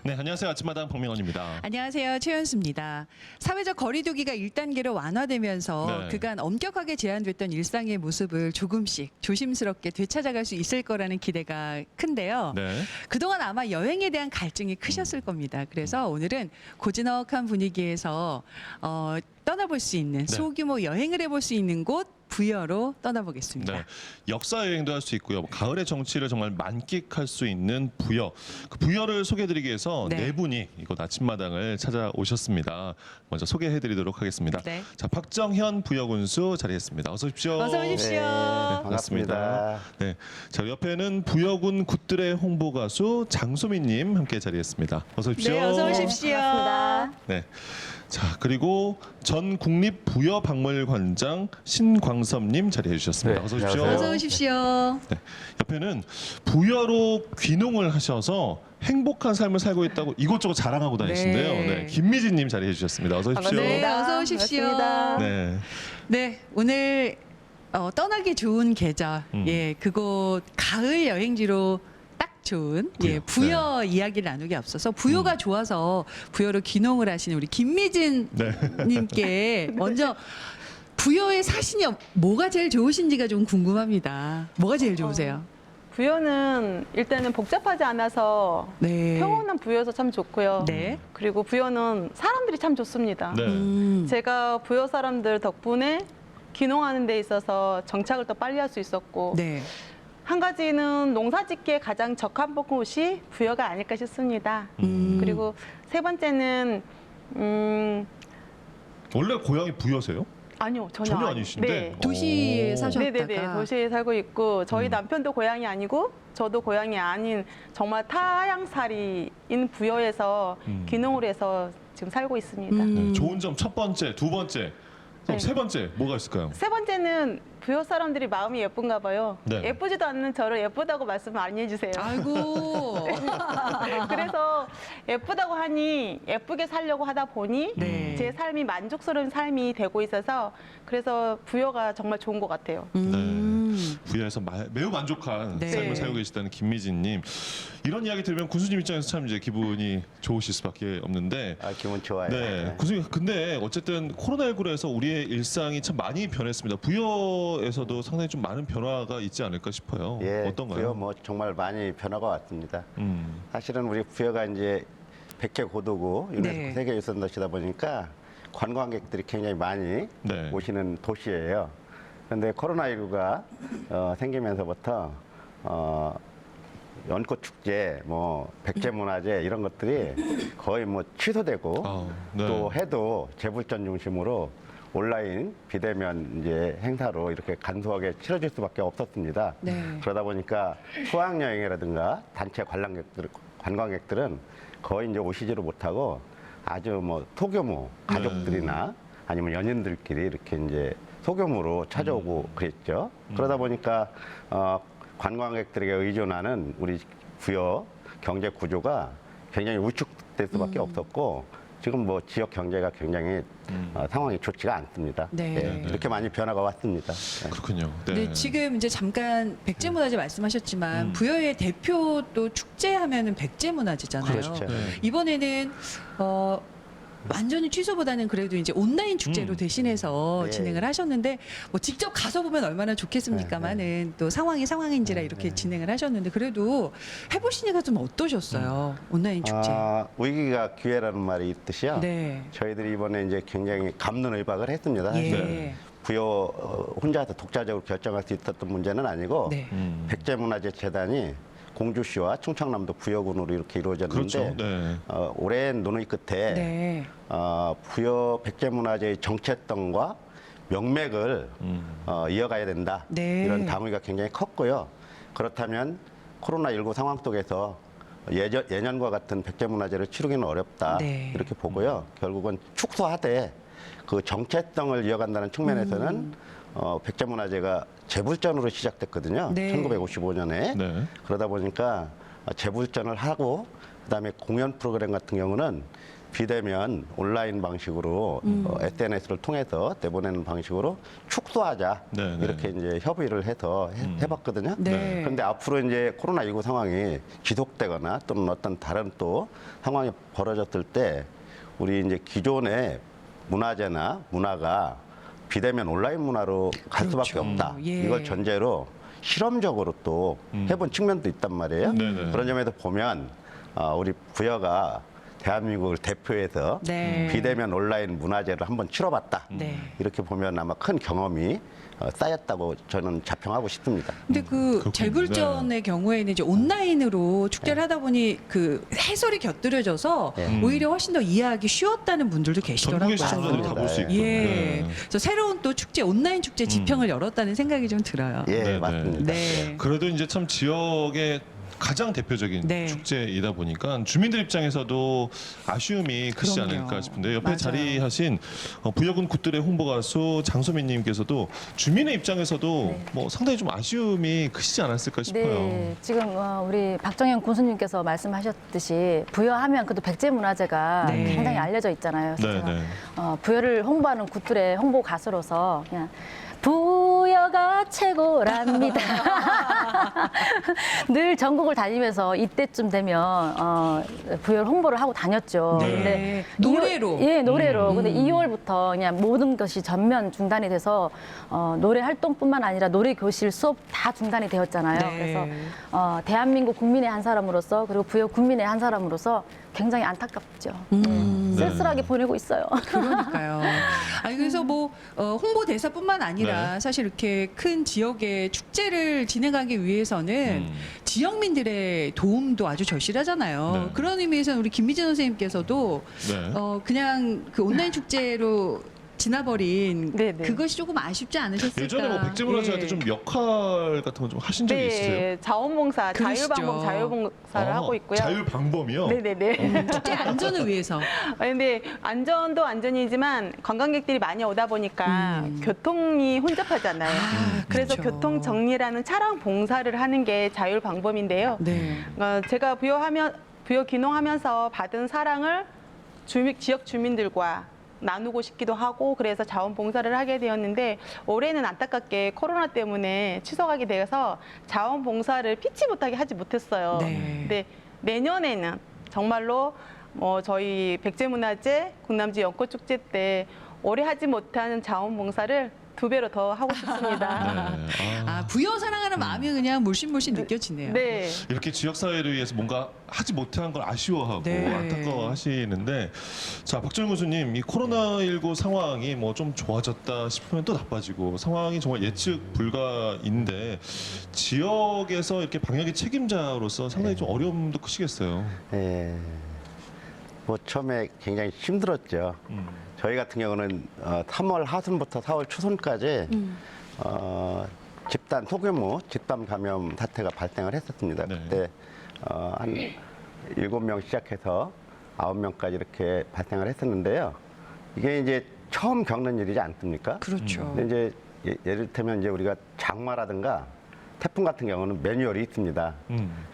네, 안녕하세요. 아침마당 박명원입니다. 안녕하세요. 최현수입니다. 사회적 거리두기가 1단계로 완화되면서 네. 그간 엄격하게 제한됐던 일상의 모습을 조금씩 조심스럽게 되찾아갈 수 있을 거라는 기대가 큰데요. 네. 그동안 아마 여행에 대한 갈증이 크셨을 겁니다. 그래서 오늘은 고즈넉한 분위기에서 떠나볼 수 있는 네. 소규모 여행을 해볼 수 있는 곳 부여로 떠나보겠습니다. 네. 역사 여행도 할 수 있고요. 가을의 정취를 정말 만끽할 수 있는 부여. 그 부여를 소개해드리기 위해서 네. 네 분이 이곳 아침마당을 찾아오셨습니다. 먼저 소개해드리도록 하겠습니다. 네. 자, 박정현 부여군수 자리했습니다. 어서 오십시오. 어서 오십시오. 네, 반갑습니다. 반갑습니다. 네. 자, 옆에는 부여군 굿들의 홍보 가수 장소민님 함께 자리했습니다. 어서 오십시오. 네, 어서 오십시오. 반갑습니다. 네. 자, 그리고 전 국립부여박물관장 신광섭님 자리해 주셨습니다. 네, 어서 오십시오. 안녕하세요. 어서 오십시오. 네. 옆에는 부여로 귀농을 하셔서 행복한 삶을 살고 있다고 이곳저곳 자랑하고 다니신데요. 네. 네. 김미진님 자리해 주셨습니다. 어서 오십시오. 네, 어서 오십시오. 반갑습니다. 네. 네, 오늘 떠나기 좋은 계절, 예, 그곳 가을 여행지로 딱 좋은 예, 부여 이야기를 나누기 앞서서 부여가 좋아서 부여로 귀농을 하시는 우리 김미진 네. 님께 먼저 부여에 사시니 뭐가 제일 좋으신지가 좀 궁금합니다. 뭐가 제일 좋으세요? 부여는 일단은 복잡하지 않아서 네. 평온한 부여에서 참 좋고요. 네. 그리고 부여는 사람들이 참 좋습니다. 네. 제가 부여 사람들 덕분에 귀농하는 데 있어서 정착을 더 빨리 할 수 있었고 네. 한 가지는 농사짓기에 가장 적합한 곳이 부여가 아닐까 싶습니다. 그리고 세 번째는 원래 고향이 부여세요? 아니요, 전혀, 전혀 아니신데? 네. 도시에 사셨다가 네네네, 도시에 살고 있고 저희 남편도 고향이 아니고 저도 고향이 아닌 정말 타향살이인 부여에서 귀농을 해서 지금 살고 있습니다. 네. 좋은 점 첫 번째, 두 번째, 그럼 네. 세 번째 뭐가 있을까요? 세 번째는 부여 사람들이 마음이 예쁜가 봐요. 네. 예쁘지도 않는 저를 예쁘다고 말씀 많이 해주세요. 아이고. 그래서 예쁘다고 하니 예쁘게 살려고 하다 보니 네. 제 삶이 만족스러운 삶이 되고 있어서 그래서 부여가 정말 좋은 것 같아요. 부여에서 매우 만족한 네. 삶을 살고 계시다는 김미진님. 이런 이야기 들으면 군수님 입장에서 참 이제 기분이 좋으실 수밖에 없는데. 아, 기분 좋아요. 네, 군수님 근데 어쨌든 코로나19로 해서 우리의 일상이 참 많이 변했습니다. 부여에서도 상당히 좀 많은 변화가 있지 않을까 싶어요. 예, 어떤가요? 부여 뭐 정말 많이 변화가 왔습니다. 음, 사실은 우리 부여가 이제 백제 고도고 유네스코 네. 세계유산 도시다 보니까 관광객들이 굉장히 많이 네. 오시는 도시예요. 그런데 코로나19가 생기면서부터 연꽃 축제, 뭐 백제 문화제 이런 것들이 거의 뭐 취소되고 아, 네. 또 해도 재불전 중심으로 온라인 비대면 이제 행사로 이렇게 간소하게 치러질 수밖에 없었습니다. 네. 그러다 보니까 수학여행이라든가 단체 관광객들은 거의 이제 오시지를 못하고 아주 뭐 소규모 가족들이나 아니면 연인들끼리 이렇게 이제 소규모로 찾아오고 그랬죠. 그러다 보니까 관광객들에게 의존하는 우리 부여 경제 구조가 굉장히 위축될 수밖에 없었고 지금 뭐 지역 경제가 굉장히 상황이 좋지가 않습니다. 네. 예, 이렇게 많이 변화가 왔습니다. 예. 그렇군요. 네, 지금 이제 잠깐 백제문화제 말씀하셨지만 부여의 대표 또 축제하면은 백제문화제잖아요. 그렇죠. 네. 이번에는 완전히 취소보다는 그래도 이제 온라인 축제로 대신해서 예. 진행을 하셨는데 뭐 직접 가서 보면 얼마나 좋겠습니까만은 또 상황이 상황인지라 이렇게 진행을 하셨는데 그래도 해보시니까 좀 어떠셨어요? 온라인 축제. 위기가 기회라는 말이 있듯이요. 네. 저희들이 이번에 이제 굉장히 감론을박을 했습니다. 사실. 예. 부여 혼자서 독자적으로 결정할 수 있었던 문제는 아니고 네. 백제문화재재단이 공주시와 충청남도 부여군으로 이렇게 이루어졌는데 그렇죠. 네. 오랜 논의 끝에 네. 부여 백제문화재의 정체성과 명맥을 이어가야 된다. 네. 이런 당위가 굉장히 컸고요. 그렇다면 코로나19 상황 속에서 예년과 같은 백제문화제를 치르기는 어렵다. 네. 이렇게 보고요. 결국은 축소하되 그 정체성을 이어간다는 측면에서는 백제문화제가 재불전으로 시작됐거든요. 네. 1955년에. 네. 그러다 보니까 재불전을 하고 그다음에 공연 프로그램 같은 경우는 비대면 온라인 방식으로 SNS를 통해서 내보내는 방식으로 축소하자 네, 네. 이렇게 이제 협의를 해서 해봤거든요. 네. 그런데 앞으로 이제 코로나19 상황이 지속되거나 또는 어떤 다른 또 상황이 벌어졌을 때 우리 이제 기존의 문화재나 문화가 비대면 온라인 문화로 갈 수밖에 그렇죠. 없다. 예. 이걸 전제로 실험적으로 또 해본 측면도 있단 말이에요. 네네. 그런 점에서 보면 우리 부여가 대한민국을 대표해서 네. 비대면 온라인 문화제를 한번 치러봤다. 네. 이렇게 보면 아마 큰 경험이 쌓였다고 저는 자평하고 싶습니다. 근데 그 그렇군요. 재불전의 경우에는 이제 온라인으로 축제를 하다 보니 그 해설이 곁들여져서 오히려 훨씬 더 이해하기 쉬웠다는 분들도 계시더라고요. 전국의 시청자들이 다 볼 수 있고. 예. 네. 그래서 새로운 또 축제, 온라인 축제 지평을 열었다는 생각이 좀 들어요. 예, 네, 맞습니다. 네. 그래도 이제 참 지역의 가장 대표적인 네. 축제이다 보니까 주민들 입장에서도 아쉬움이 크지 그럼요. 않을까 싶은데 옆에 맞아요. 자리하신 부여군 굿들의 홍보 가수 장소민님께서도 주민의 입장에서도 네. 뭐 상당히 좀 아쉬움이 크시지 않았을까 싶어요. 네, 지금 우리 박정현 군수님께서 말씀하셨듯이 부여하면 그래도 백제문화재가 네. 굉장히 알려져 있잖아요. 그래서 네, 제가 네. 부여를 홍보하는 굿들의 홍보 가수로서 그냥 부여가 최고랍니다. 늘 전국을 다니면서 이때쯤 되면 부여를 홍보를 하고 다녔죠. 네. 근데 노래로. 예, 노래로. 근데 2월부터 그냥 모든 것이 전면 중단이 돼서 노래 활동뿐만 아니라 노래 교실 수업 다 중단이 되었잖아요. 네. 그래서 대한민국 국민의 한 사람으로서 그리고 부여 국민의 한 사람으로서 굉장히 안타깝죠. 쓸쓸하게 보내고 있어요. 그러니까요. 아니 그래서 뭐 홍보 대사뿐만 아니라 네. 사실 이렇게 큰 지역의 축제를 진행하기 위해서는 지역민들의 도움도 아주 절실하잖아요. 네. 그런 의미에서는 우리 김미진 선생님께서도 네. 그냥 그 온라인 축제로 지나버린 네, 네. 그것이 조금 아쉽지 않으셨을까? 예전에 뭐 백제문화재한테 예. 좀 역할 같은 거 좀 하신 적이 있으세요? 네, 자원봉사, 그러시죠. 자율봉사를 하고 있고요. 자율방범이요? 네네네. 축제 안전을 위해서. 근데 안전도 안전이지만 관광객들이 많이 오다 보니까 교통이 혼잡하잖아요. 그래서 그렇죠. 교통 정리라는 차량 봉사를 하는 게 자율방범인데요. 네. 제가 부여 기농하면서 받은 사랑을 지역 주민들과 나누고 싶기도 하고 그래서 자원봉사를 하게 되었는데 올해는 안타깝게 코로나 때문에 취소하게 되어서 자원봉사를 피치 못하게 하지 못했어요. 네. 근데 내년에는 정말로 저희 백제문화재 군남지 연꽃축제 때 올해 하지 못한 자원봉사를 2배로 더 하고 싶습니다. 네. 아, 부여 사랑하는 마음이 그냥 물씬물씬 느껴지네요. 네. 이렇게 지역 사회를 위해서 뭔가 하지 못한 걸 아쉬워하고 네. 안타까워하시는데 자 박정현 교수님 이 코로나19 상황이 뭐 좀 좋아졌다 싶으면 또 나빠지고 상황이 정말 예측 불가인데 지역에서 이렇게 방역의 책임자로서 상당히 좀 어려움도 크시겠어요. 예. 뭐 처음에 굉장히 힘들었죠. 저희 같은 경우는 3월 하순부터 4월 초순까지 집단 소규모 집단 감염 사태가 발생을 했었습니다. 네. 그때 한 7명 시작해서 9명까지 이렇게 발생을 했었는데요. 이게 이제 처음 겪는 일이지 않습니까? 그렇죠. 근데 이제 예를 들면 이제 우리가 장마라든가 태풍 같은 경우는 매뉴얼이 있습니다.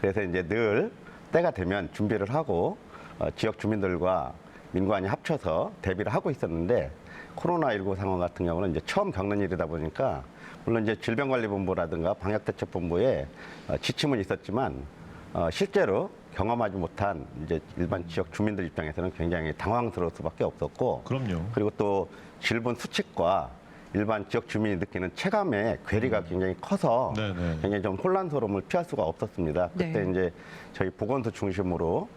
그래서 이제 늘 때가 되면 준비를 하고 지역 주민들과 민관이 합쳐서 대비를 하고 있었는데 코로나19 상황 같은 경우는 이제 처음 겪는 일이다 보니까 물론 이제 질병관리본부라든가 방역대책본부에 지침은 있었지만 실제로 경험하지 못한 이제 일반 지역 주민들 입장에서는 굉장히 당황스러울 수밖에 없었고 그럼요. 그리고 또 질본 수칙과 일반 지역 주민이 느끼는 체감의 괴리가 굉장히 커서 네네. 굉장히 좀 혼란스러움을 피할 수가 없었습니다. 그때 네. 이제 저희 보건소 중심으로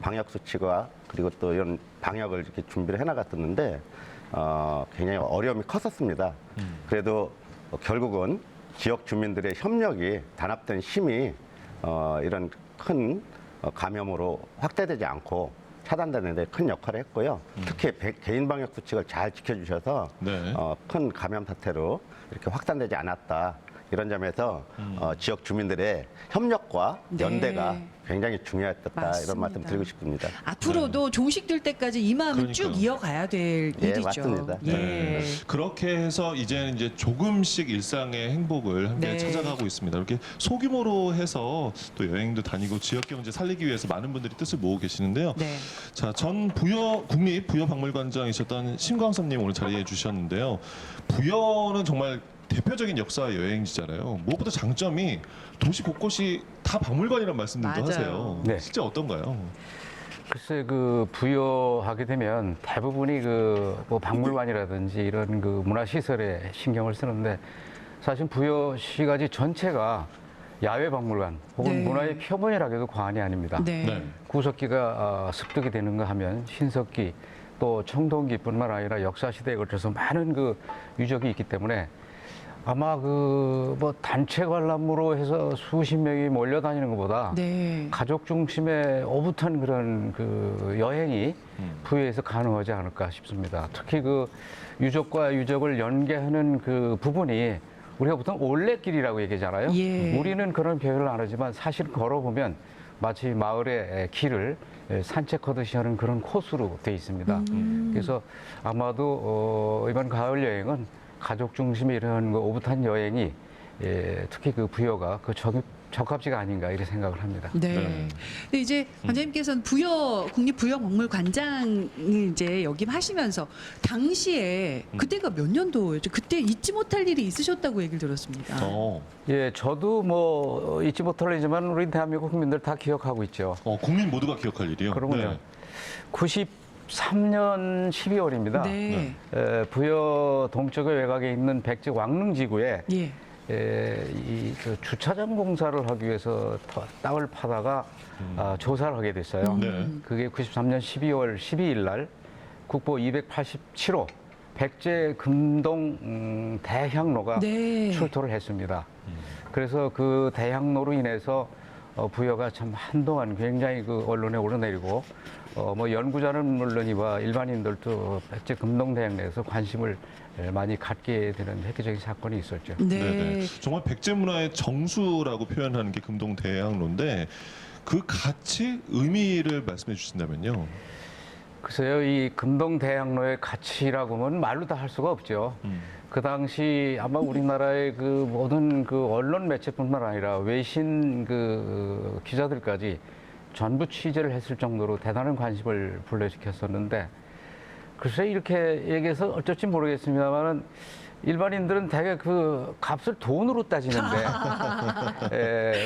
방역 수칙과 그리고 또 이런 방역을 이렇게 준비를 해나갔었는데 굉장히 어려움이 컸었습니다. 그래도 결국은 지역 주민들의 협력이 단합된 힘이 이런 큰 감염으로 확대되지 않고 차단되는 데 큰 역할을 했고요. 특히 개인 방역 수칙을 잘 지켜주셔서 네. 큰 감염 사태로 이렇게 확산되지 않았다. 이런 점에서 지역 주민들의 협력과 네. 연대가 굉장히 중요했다 맞습니다. 이런 말씀 드리고 싶습니다. 앞으로도 종식될 때까지 이 마음은 쭉 그러니까요. 이어가야 될 예, 일이죠. 맞습니다. 예. 네. 그렇게 해서 이제는 이제 조금씩 일상의 행복을 함께 네. 찾아가고 있습니다. 이렇게 소규모로 해서 또 여행도 다니고 지역 경제 살리기 위해서 많은 분들이 뜻을 모으고 계시는데요. 네. 자, 전 국립부여박물관장이셨던 신광섭님 오늘 자리해 주셨는데요. 부여는 정말 대표적인 역사 여행지잖아요. 무엇보다 장점이 도시 곳곳이 다 박물관이라는 말씀들도 맞아요. 하세요. 네. 실제 어떤가요? 글쎄 그 부여하게 되면 대부분이 그 뭐 박물관이라든지 이런 그 문화시설에 신경을 쓰는데 사실 부여시가지 전체가 야외 박물관 혹은 네. 문화의 표본이라고 해도 과언이 아닙니다. 네. 네. 구석기가 습득이 되는가 하면 신석기 또 청동기뿐만 아니라 역사시대에 걸쳐서 많은 그 유적이 있기 때문에 아마 그 뭐 단체 관람으로 해서 수십 명이 몰려다니는 것보다 네. 가족 중심의 오붓한 그런 그 여행이 부여에서 가능하지 않을까 싶습니다. 특히 그 유적과 유적을 연계하는 그 부분이 우리가 보통 올레길이라고 얘기하잖아요. 예. 우리는 그런 표현을 안 하지만 사실 걸어보면 마치 마을의 길을 산책하듯이 하는 그런 코스로 돼 있습니다. 그래서 아마도 이번 가을 여행은 가족 중심의 이런 그 오붓한 여행이 특히 그 부여가 그 적합지가 아닌가 이렇게 생각을 합니다. 네. 네. 근데 이제 관장님께서는 국립부여박물관장을 이제 역임하시면서 당시에 그때가 몇 년도였죠? 그때 잊지 못할 일이 있으셨다고 얘기를 들었습니다. 예, 저도 뭐 잊지 못할 일이지만 우리 대한민국 국민들 다 기억하고 있죠. 국민 모두가 기억할 일이요. 그러면요. 93년 12월입니다. 네. 부여 동쪽의 외곽에 있는 백제 왕릉지구에 예. 그 주차장 공사를 하기 위해서 땅을 파다가 조사를 하게 됐어요. 네. 그게 93년 12월 12일 날 국보 287호 백제 금동 대향로가 네. 출토를 했습니다. 그래서 그 대향로로 인해서 부여가 참 한동안 굉장히 그 언론에 오르내리고 뭐 연구자는 물론이와 일반인들도 백제 금동 대향로에서 관심을 많이 갖게 되는 획기적인 사건이 있었죠. 네. 네네. 정말 백제 문화의 정수라고 표현하는 게 금동 대향로인데 그 가치, 의미를 말씀해 주신다면요. 글쎄요, 이 금동 대향로의 가치라고 하면 말로 다 할 수가 없죠. 그 당시 아마 우리나라의 그 모든 그 언론 매체뿐만 아니라 외신 그 기자들까지 전부 취재를 했을 정도로 대단한 관심을 불러일으켰었는데 글쎄 이렇게 얘기해서 어쩔지 모르겠습니다만은 일반인들은 대개 그 값을 돈으로 따지는데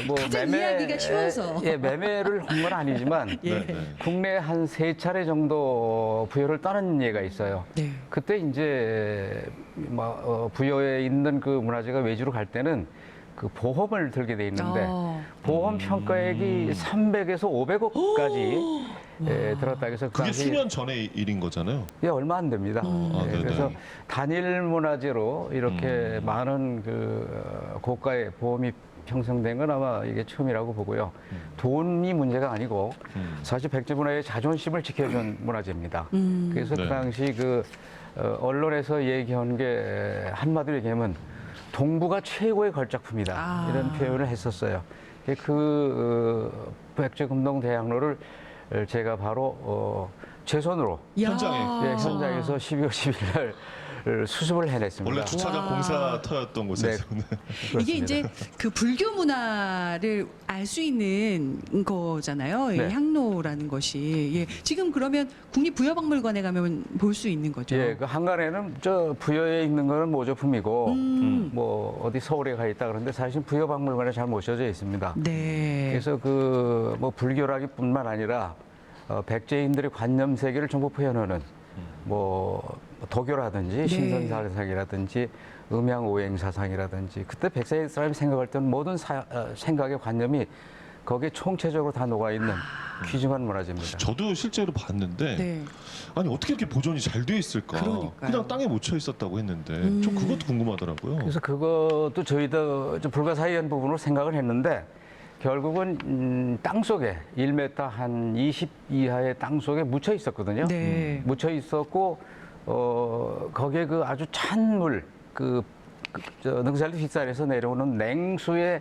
뭐 가장 이해하기가 쉬워서. 매매를 한 건 아니지만 예. 네, 네. 국내 한 3차례 정도 부여를 떠난 예가 있어요. 네. 그때 이제 부여에 있는 그 문화재가 외주로 갈 때는 그 보험을 들게 돼 있는데 보험 평가액이 300에서 500억까지 들었다 그래서 그 그게 당시 수년 전의 일인 거잖아요. 예, 얼마 안 됩니다. 네네. 그래서 단일 문화재로 이렇게 많은 그 고가의 보험이 형성된 건 아마 이게 처음이라고 보고요. 돈이 문제가 아니고 사실 백제 문화의 자존심을 지켜준 문화재입니다. 그래서 네. 그 당시 그 언론에서 얘기한 게 한마디로 얘기하면 동부가 최고의 걸작품이다 이런 표현을 했었어요. 백제 금동 대향로를 제가 바로 제 손으로 야. 현장에. 현장에서 12월 10일 날 수습을 해냈습니다. 원래 주차장 와. 공사터였던 곳에서. 네. 이게 이제 그 불교 문화를 알 수 있는 거잖아요. 이 네. 향로라는 것이. 예. 지금 그러면 국립부여박물관에 가면 볼 수 있는 거죠. 예, 그 한간에는 저 부여에 있는 거는 모조품이고 뭐 어디 서울에 가 있다 그러는데 사실 부여박물관에 잘 모셔져 있습니다. 네. 그래서 그 뭐 불교라기뿐만 아니라 백제인들의 관념 세계를 전부 표현하는 뭐 도교라든지 네. 신선사상이라든지 음양오행사상이라든지 그때 백세 사람이 생각할 때는 모든 생각의 관념이 거기에 총체적으로 다 녹아 있는 귀중한 문화재입니다. 저도 실제로 봤는데 네. 아니 어떻게 이렇게 보존이 잘 돼 있을까? 그러니까요. 그냥 땅에 묻혀 있었다고 했는데 좀 그것도 궁금하더라고요. 그래서 그것도 저희도 좀 불가사의한 부분으로 생각을 했는데 결국은 땅 속에 1m 한 20 이하의 땅 속에 묻혀 있었거든요. 네. 묻혀 있었고 거기에 그 아주 찬 물, 그 능선리 뒷산에서 내려오는 냉수의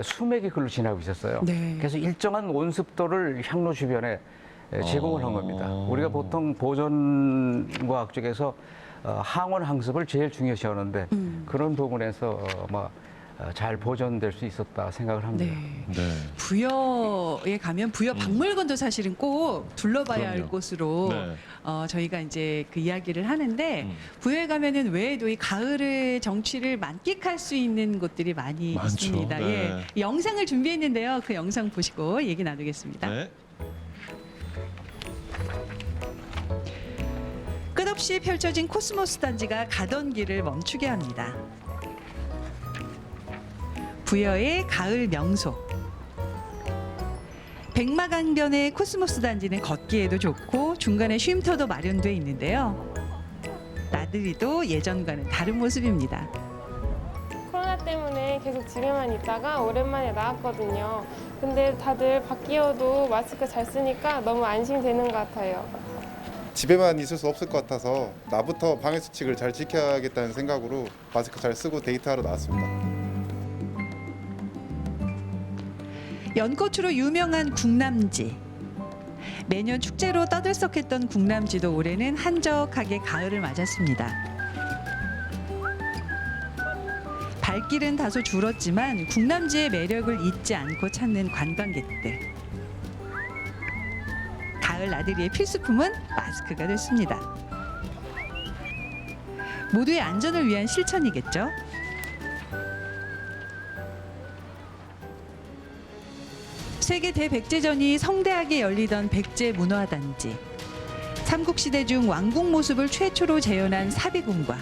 수맥이 글로 지나고 있었어요. 네. 그래서 일정한 온습도를 향로 주변에 제공을 한 겁니다. 우리가 보통 보존과학 쪽에서 항원 항습을 제일 중요시 하는데 그런 부분에서 잘 보존될 수 있었다 생각을 합니다. 네. 네. 부여에 가면 부여 박물관도 사실은 꼭 둘러봐야 할 그럼요. 곳으로 네. 저희가 이제 그 이야기를 하는데 부여에 가면은 외에도 이 가을의 정취를 만끽할 수 있는 곳들이 많이 많죠. 있습니다. 네. 예, 영상을 준비했는데요. 그 영상 보시고 얘기 나누겠습니다. 네. 끝없이 펼쳐진 코스모스 단지가 가던 길을 멈추게 합니다. 부여의 가을 명소. 백마강변의 코스모스 단지는 걷기에도 좋고 중간에 쉼터도 마련돼 있는데요. 나들이도 예전과는 다른 모습입니다. 코로나 때문에 계속 집에만 있다가 오랜만에 나왔거든요. 근데 다들 밖이어도 마스크 잘 쓰니까 너무 안심되는 것 같아요. 집에만 있을 수 없을 것 같아서 나부터 방역수칙을 잘 지켜야겠다는 생각으로 마스크 잘 쓰고 데이트하러 나왔습니다. 연꽃으로 유명한 국남지. 매년 축제로 떠들썩했던 국남지도 올해는 한적하게 가을을 맞았습니다. 발길은 다소 줄었지만 국남지의 매력을 잊지 않고 찾는 관광객들. 가을 나들이의 필수품은 마스크가 됐습니다. 모두의 안전을 위한 실천이겠죠? 세계 대백제전이 성대하게 열리던 백제문화단지. 삼국시대 중 왕궁 모습을 최초로 재현한 사비궁과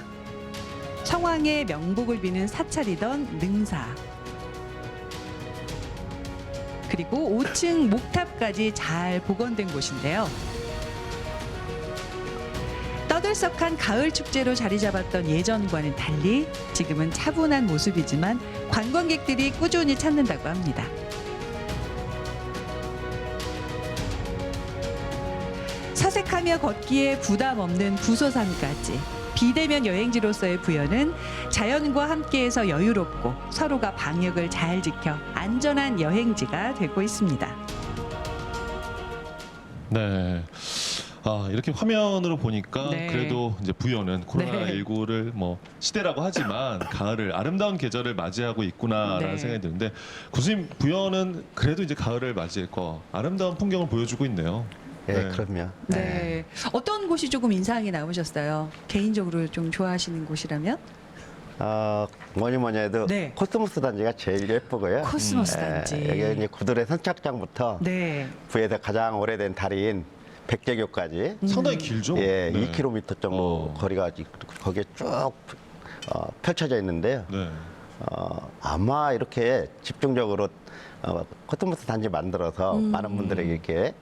성왕의 명복을 비는 사찰이던 능사. 그리고 5층 목탑까지 잘 복원된 곳인데요. 떠들썩한 가을 축제로 자리 잡았던 예전과는 달리 지금은 차분한 모습이지만 관광객들이 꾸준히 찾는다고 합니다. 사색하며 걷기에 부담 없는 부소산까지 비대면 여행지로서의 부여는 자연과 함께해서 여유롭고 서로가 방역을 잘 지켜 안전한 여행지가 되고 있습니다. 네. 이렇게 화면으로 보니까 네. 그래도 이제 부여는 코로나19를 뭐 시대라고 하지만 가을을 아름다운 계절을 맞이하고 있구나라는 네. 생각이 드는데 교수님 부여는 그래도 이제 가을을 맞이했고 아름다운 풍경을 보여주고 있네요. 예, 네. 그럼요. 네. 어떤 곳이 조금 인상이 남으셨어요? 개인적으로 좀 좋아하시는 곳이라면? 뭐니 해도 네. 코스모스 단지가 제일 예쁘고요. 코스모스 단지. 여기 이제 구들의 선착장부터 네. 부에서 가장 오래된 다리인 백제교까지 상당히 길죠? 예, 네. 2km 정도 거리가 거기에 쭉 펼쳐져 있는데요. 네. 아마 이렇게 집중적으로 코스모스 단지 만들어서 많은 분들에게 이렇게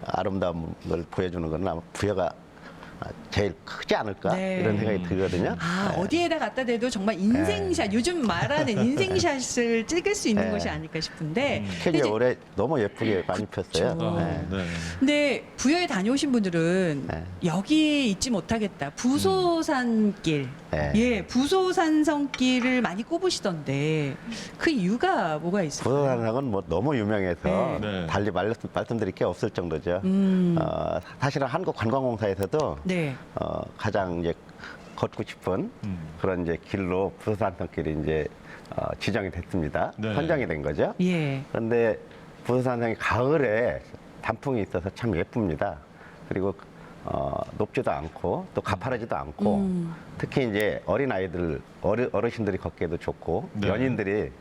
아름다움을 보여주는 건 아마 부여가 제일 크지 않을까 네. 이런 생각이 들거든요. 네. 어디에다 갖다 대도 정말 인생샷, 요즘 말하는 인생샷을 찍을 수 있는 네. 곳이 아닐까 싶은데. 특히 이제 올해 너무 예쁘게 많이 폈어요. 그렇죠. 네. 네. 근데 부여에 다녀오신 분들은 네. 여기 있지 못하겠다. 부소산길. 네. 예, 부소산성길을 많이 꼽으시던데 그 이유가 뭐가 있어요? 부산항은 뭐 너무 유명해서 네. 달리 말씀드릴 게 없을 정도죠. 사실은 한국관광공사에서도 네. 가장 이제 걷고 싶은 그런 이제 길로 부소산성길이 이제 지정이 됐습니다. 네. 선정이 된 거죠. 예. 그런데 부소산성이 가을에 단풍이 있어서 참 예쁩니다. 그리고 높지도 않고 또 가파르지도 않고 특히 이제 어린 아이들 어르신들이 걷기에도 좋고 네. 연인들이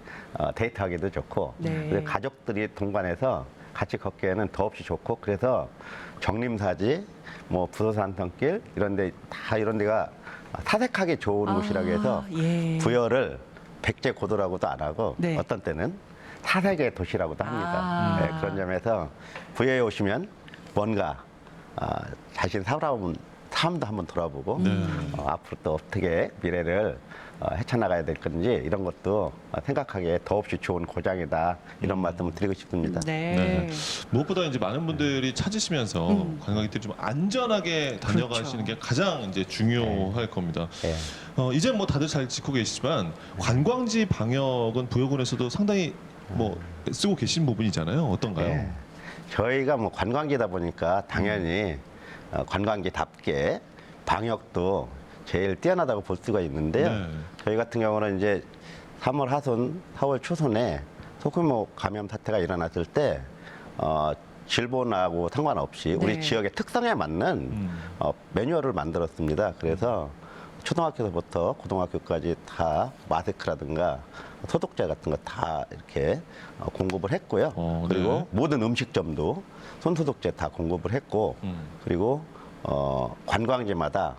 데이트하기도 좋고 네. 그래서 가족들이 동반해서 같이 걷기에는 더없이 좋고 그래서 정림사지 뭐 부소산성길 이런데 다 이런 데가 사색하기 좋은 곳이라고 해서 예. 부여를 백제 고도라고도 안 하고 네. 어떤 때는 사색의 도시라고도 합니다. 네, 그런 점에서 부여에 오시면 뭔가 자신 삶도 한번 돌아보고 네. 앞으로 또 어떻게 미래를 헤쳐나가야 될 건지 이런 것도 생각하기에 더없이 좋은 고장이다 이런 말씀을 드리고 싶습니다. 네. 네. 무엇보다 이제 많은 분들이 찾으시면서 관광객들이 좀 안전하게 다녀가시는 게 가장 이제 중요할 겁니다. 네. 이제 뭐 다들 잘 짚고 계시지만 관광지 방역은 부여군에서도 상당히 뭐 쓰고 계신 부분이잖아요. 어떤가요? 네. 저희가 뭐 관광지다 보니까 당연히 관광지답게 방역도 제일 뛰어나다고 볼 수가 있는데요. 네. 저희 같은 경우는 이제 3월 하순, 4월 초순에 소규모 감염 사태가 일어났을 때 질본하고 상관없이 우리 네. 지역의 특성에 맞는 매뉴얼을 만들었습니다. 그래서 초등학교부터 고등학교까지 다 마스크라든가 소독제 같은 거 다 이렇게 공급을 했고요. 그리고 네. 모든 음식점도 손소독제 다 공급을 했고 그리고 관광지마다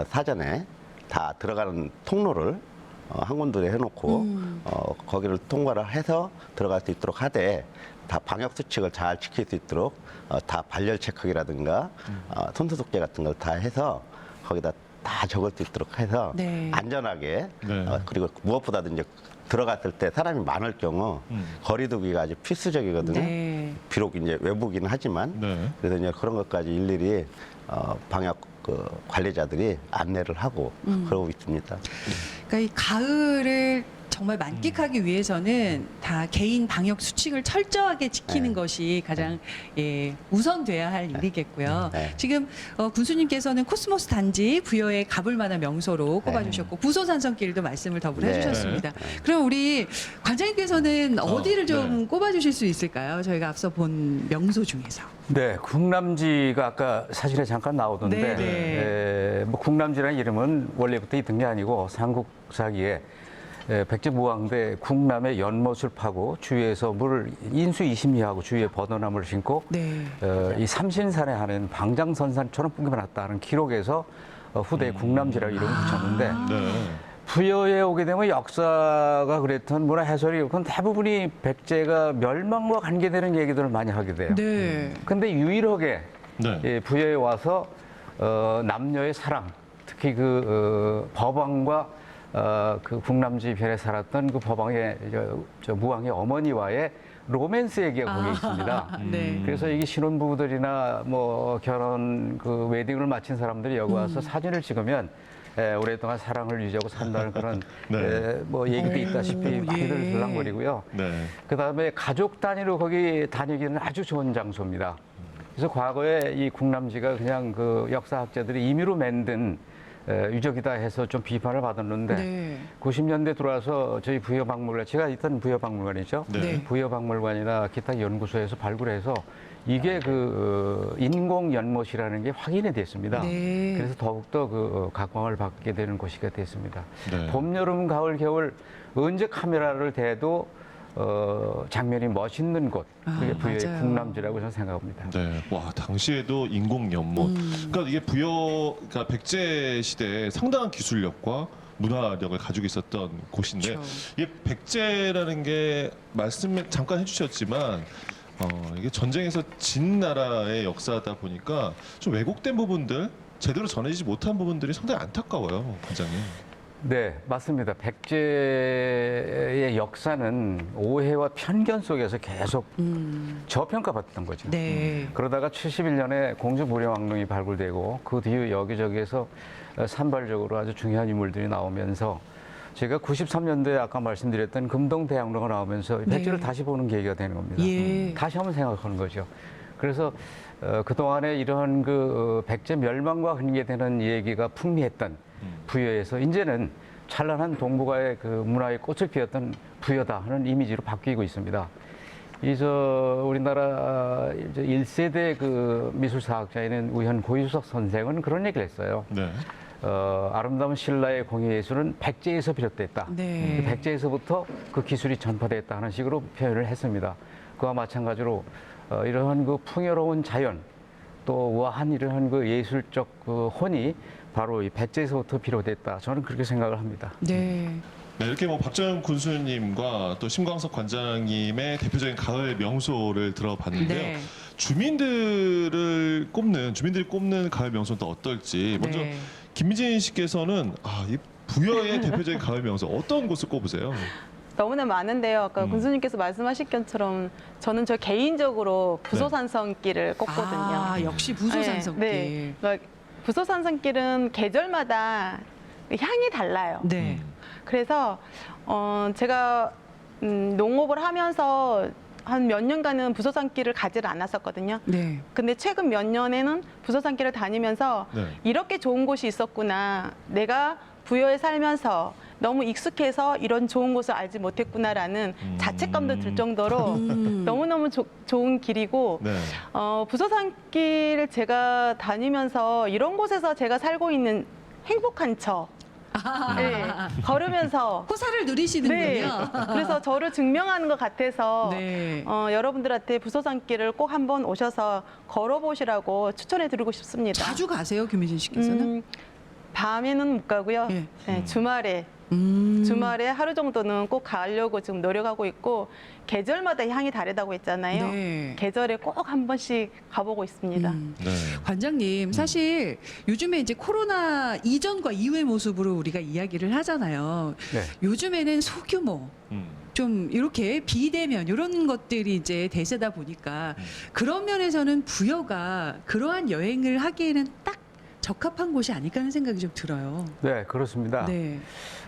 사전에 다 들어가는 통로를 한 군데 해놓고 거기를 통과를 해서 들어갈 수 있도록 하되 다 방역 수칙을 잘 지킬 수 있도록 다 발열 체크기라든가 손소독제 같은 걸 다 해서 거기다 다 적을 수 있도록 해서 네. 안전하게 네. 그리고 무엇보다도 이제 들어갔을 때 사람이 많을 경우 거리두기가 아주 필수적이거든요. 네. 비록 이제 외부기는 하지만 네. 그래서 이제 그런 것까지 일일이 방역 관리자들이 안내를 하고 그러고 있습니다. 그러니까 이 가을을 정말 만끽하기 위해서는 다 개인 방역 수칙을 철저하게 지키는 네. 것이 가장 우선돼야 할 일이겠고요. 네. 지금 군수님께서는 코스모스 단지 부여에 가볼 만한 명소로 꼽아주셨고 부소산성길도 말씀을 더불어 네. 해주셨습니다. 그럼 우리 관장님께서는 어디를 좀 네. 꼽아주실 수 있을까요? 저희가 앞서 본 명소 중에서. 네, 국남지가 아까 사진에 잠깐 나오던데, 네, 네. 뭐 국남지라는 이름은 원래부터 있던 게 아니고 삼국사기에 백제무왕대 국남의 연못을 파고 주위에서 물을 인수 20리하고 주위에 버너나무를 심고 네. 이 삼신산에 하는 방장선산처럼 풍겨났다는 기록에서 후대에 국남지라고 이름을 붙였는데 네. 부여에 오게 되면 역사가 그랬던 문화 해설이 그건 대부분이 백제가 멸망과 관계되는 얘기들을 많이 하게 돼요. 네. 근데 유일하게 네. 부여에 와서 남녀의 사랑, 특히 법왕과 그 국남지 별에 살았던 그 법왕의 저 무왕의 어머니와의 로맨스 얘기가 거기에 있습니다. 네. 그래서 이게 신혼부부들이나 뭐 결혼 그 웨딩을 마친 사람들이 여기 와서 사진을 찍으면 오랫동안 사랑을 유지하고 산다는 그런 네. 뭐 얘기도 있다시피 예. 많이들 들랑거리고요. 네. 그다음에 가족 단위로 거기 다니기는 아주 좋은 장소입니다. 그래서 과거에 이 국남지가 그냥 그 역사학자들이 임의로 만든 유적이다 해서 좀 비판을 받았는데 네. 90년대 들어와서 저희 부여박물관, 제가 있던 부여박물관이죠. 네. 부여박물관이나 기타 연구소에서 발굴해서 이게 그 인공 연못이라는 게 확인이 됐습니다. 네. 그래서 더욱더 그 각광을 받게 되는 곳이가 됐습니다. 네. 봄, 여름, 가을, 겨울 언제 카메라를 대도 장면이 멋있는 곳, 그게 부여의 맞아요. 국남지라고 저는 생각합니다. 네. 와, 당시에도 인공 연못. 그러니까 이게 그러니까 백제 시대에 상당한 기술력과 문화력을 가지고 있었던 곳인데 그렇죠. 이게 백제라는 게 말씀 잠깐 해주셨지만 이게 전쟁에서 진 나라의 역사다 보니까 좀 왜곡된 부분들, 제대로 전해지지 못한 부분들이 상당히 안타까워요, 관장님. 네, 맞습니다. 백제의 역사는 오해와 편견 속에서 계속 저평가받던 거죠. 네. 그러다가 71년에 공주무령왕릉이 발굴되고 그 뒤에 여기저기에서 산발적으로 아주 중요한 인물들이 나오면서 제가 93년도에 아까 말씀드렸던 금동대학로가 나오면서 백제를 네. 다시 보는 계기가 되는 겁니다. 예. 다시 한번 생각하는 거죠. 그래서 그동안에 이런 그 백제 멸망과 관계되는 얘기가 풍미했던 부여에서 이제는 찬란한 동북아의 그 문화의 꽃을 피웠던 부여다 하는 이미지로 바뀌고 있습니다. 우리나라 1세대 그 미술사학자인 우현 고유석 선생은 그런 얘기를 했어요. 네. 아름다운 신라의 공예예술은 백제에서 비롯됐다. 네. 백제에서부터 그 기술이 전파됐다 하는 식으로 표현을 했습니다. 그와 마찬가지로 이러한 그 풍요로운 자연 또 우아한 이러한 그 예술적 그 혼이 바로 이 백제에서부터 비롯됐다. 저는 그렇게 생각을 합니다. 네. 네, 이렇게 뭐 박정현 군수님과 또 심광석 관장님의 대표적인 가을 명소를 들어봤는데요. 네. 주민들이 꼽는 가을 명소는 또 어떨지 먼저 네. 김미진 씨께서는 이 부여의 대표적인 가을 명소 어떤 곳을 꼽으세요? 너무나 많은데요. 아까 군수님께서 말씀하신 것처럼 저는 저 개인적으로 부소산성길을 꼽거든요. 아, 역시 부소산성길. 네. 그러니까 부소산성길은 계절마다 향이 달라요. 네. 그래서 제가 농업을 하면서 한 몇 년간은 부소산길을 가지를 않았었거든요. 네. 근데 최근 몇 년에는 부소산길을 다니면서 네. 이렇게 좋은 곳이 있었구나. 내가 부여에 살면서 너무 익숙해서 이런 좋은 곳을 알지 못했구나라는 자책감도 들 정도로 너무너무 좋은 길이고 네. 부소산길을 제가 다니면서 이런 곳에서 제가 살고 있는 행복한 척 네, 걸으면서 호사를 네, 누리시는군요. 그래서 저를 증명하는 것 같아서 네. 여러분들한테 부소산길을 꼭 한번 오셔서 걸어보시라고 추천해드리고 싶습니다. 자주 가세요, 김미진 씨께서는? 밤에는 못 가고요. 예. 네, 주말에 하루 정도는 꼭 가려고 지금 노력하고 있고 계절마다 향이 다르다고 했잖아요. 네. 계절에 꼭 한 번씩 가보고 있습니다. 네. 관장님, 사실 요즘에 이제 코로나 이전과 이후의 모습으로 우리가 이야기를 하잖아요. 네. 요즘에는 소규모, 좀 이렇게 비대면 이런 것들이 이제 대세다 보니까 그런 면에서는 부여가 그러한 여행을 하기에는 딱 적합한 곳이 아닐까 하는 생각이 좀 들어요. 네, 그렇습니다. 네.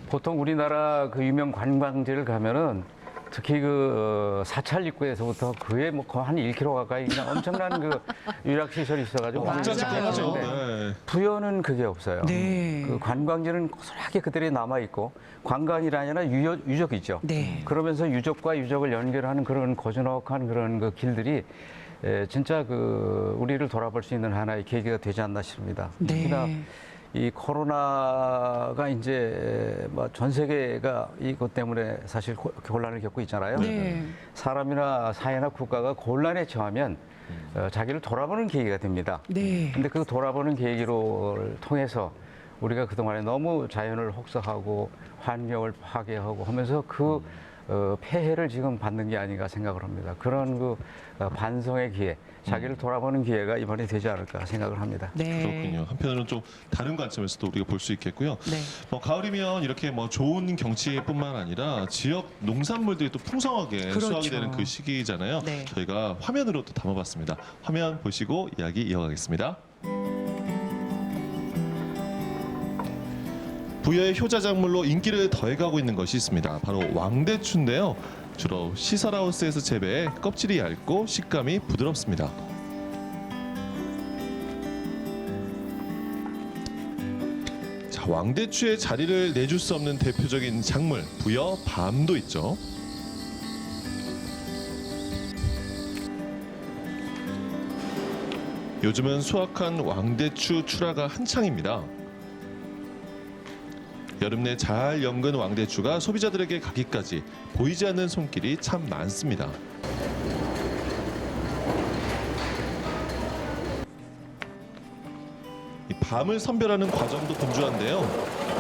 보통 우리나라 그 유명 관광지를 가면은 특히 그 사찰 입구에서부터 그에 뭐 한 1km 가까이 그냥 엄청난 그 유약 시설이 있어가지고 왕자 맞아요. 집권하죠. 네. 네. 부여는 그게 없어요. 네. 그 관광지는 고스란히 그들이 남아 있고 관광이 아니라 유적이죠. 네. 그러면서 유적과 유적을 연결하는 그런 고즈넉한 그런 그 길들이 진짜 그 우리를 돌아볼 수 있는 하나의 계기가 되지 않나 싶습니다. 네. 특히나 이 코로나가 이제 뭐 전 세계가 이것 때문에 사실 곤란을 겪고 있잖아요. 네. 사람이나 사회나 국가가 곤란에 처하면 자기를 돌아보는 계기가 됩니다. 네. 근데 그 돌아보는 계기를 통해서 우리가 그동안에 너무 자연을 혹사하고 환경을 파괴하고 하면서 그 폐해를 지금 받는 게 아닌가 생각을 합니다. 그런 그 반성의 기회, 자기를 돌아보는 기회가 이번에 되지 않을까 생각을 합니다. 네. 그렇군요. 한편으로는 좀 다른 관점에서도 우리가 볼 수 있겠고요. 네. 가을이면 이렇게 뭐 좋은 경치뿐만 아니라 지역 농산물들이 또 풍성하게 그렇죠. 수확이 되는 그 시기잖아요. 네. 저희가 화면으로 또 담아봤습니다. 화면 보시고 이야기 이어가겠습니다. 부여의 효자작물로 인기를 더해가고 있는 것이 있습니다. 바로 왕대추인데요. 주로 시설하우스에서 재배해 껍질이 얇고 식감이 부드럽습니다. 자, 왕대추의 자리를 내줄 수 없는 대표적인 작물, 부여 밤도 있죠. 요즘은 수확한 왕대추 출하가 한창입니다. 여름 내 잘 연근 왕대추가 소비자들에게 가기까지 보이지 않는 손길이 참 많습니다. 이 밤을 선별하는 과정도 분주한데요.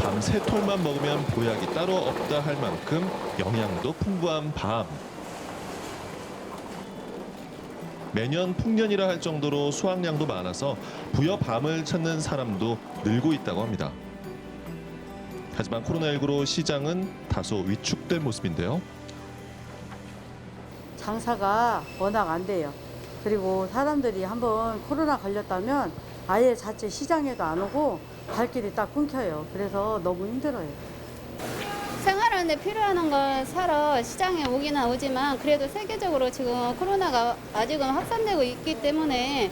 밤 3톨만 먹으면 보약이 따로 없다 할 만큼 영양도 풍부한 밤. 매년 풍년이라 할 정도로 수확량도 많아서 부여 밤을 찾는 사람도 늘고 있다고 합니다. 하지만 코로나19로 시장은 다소 위축된 모습인데요. 장사가 워낙 안 돼요. 그리고 사람들이 한번 코로나 걸렸다면 아예 자체 시장에도 안 오고 발길이 딱 끊겨요. 그래서 너무 힘들어요. 생활하는데 필요한 걸 사러 시장에 오기는 오지만 그래도 세계적으로 지금 코로나가 아직은 확산되고 있기 때문에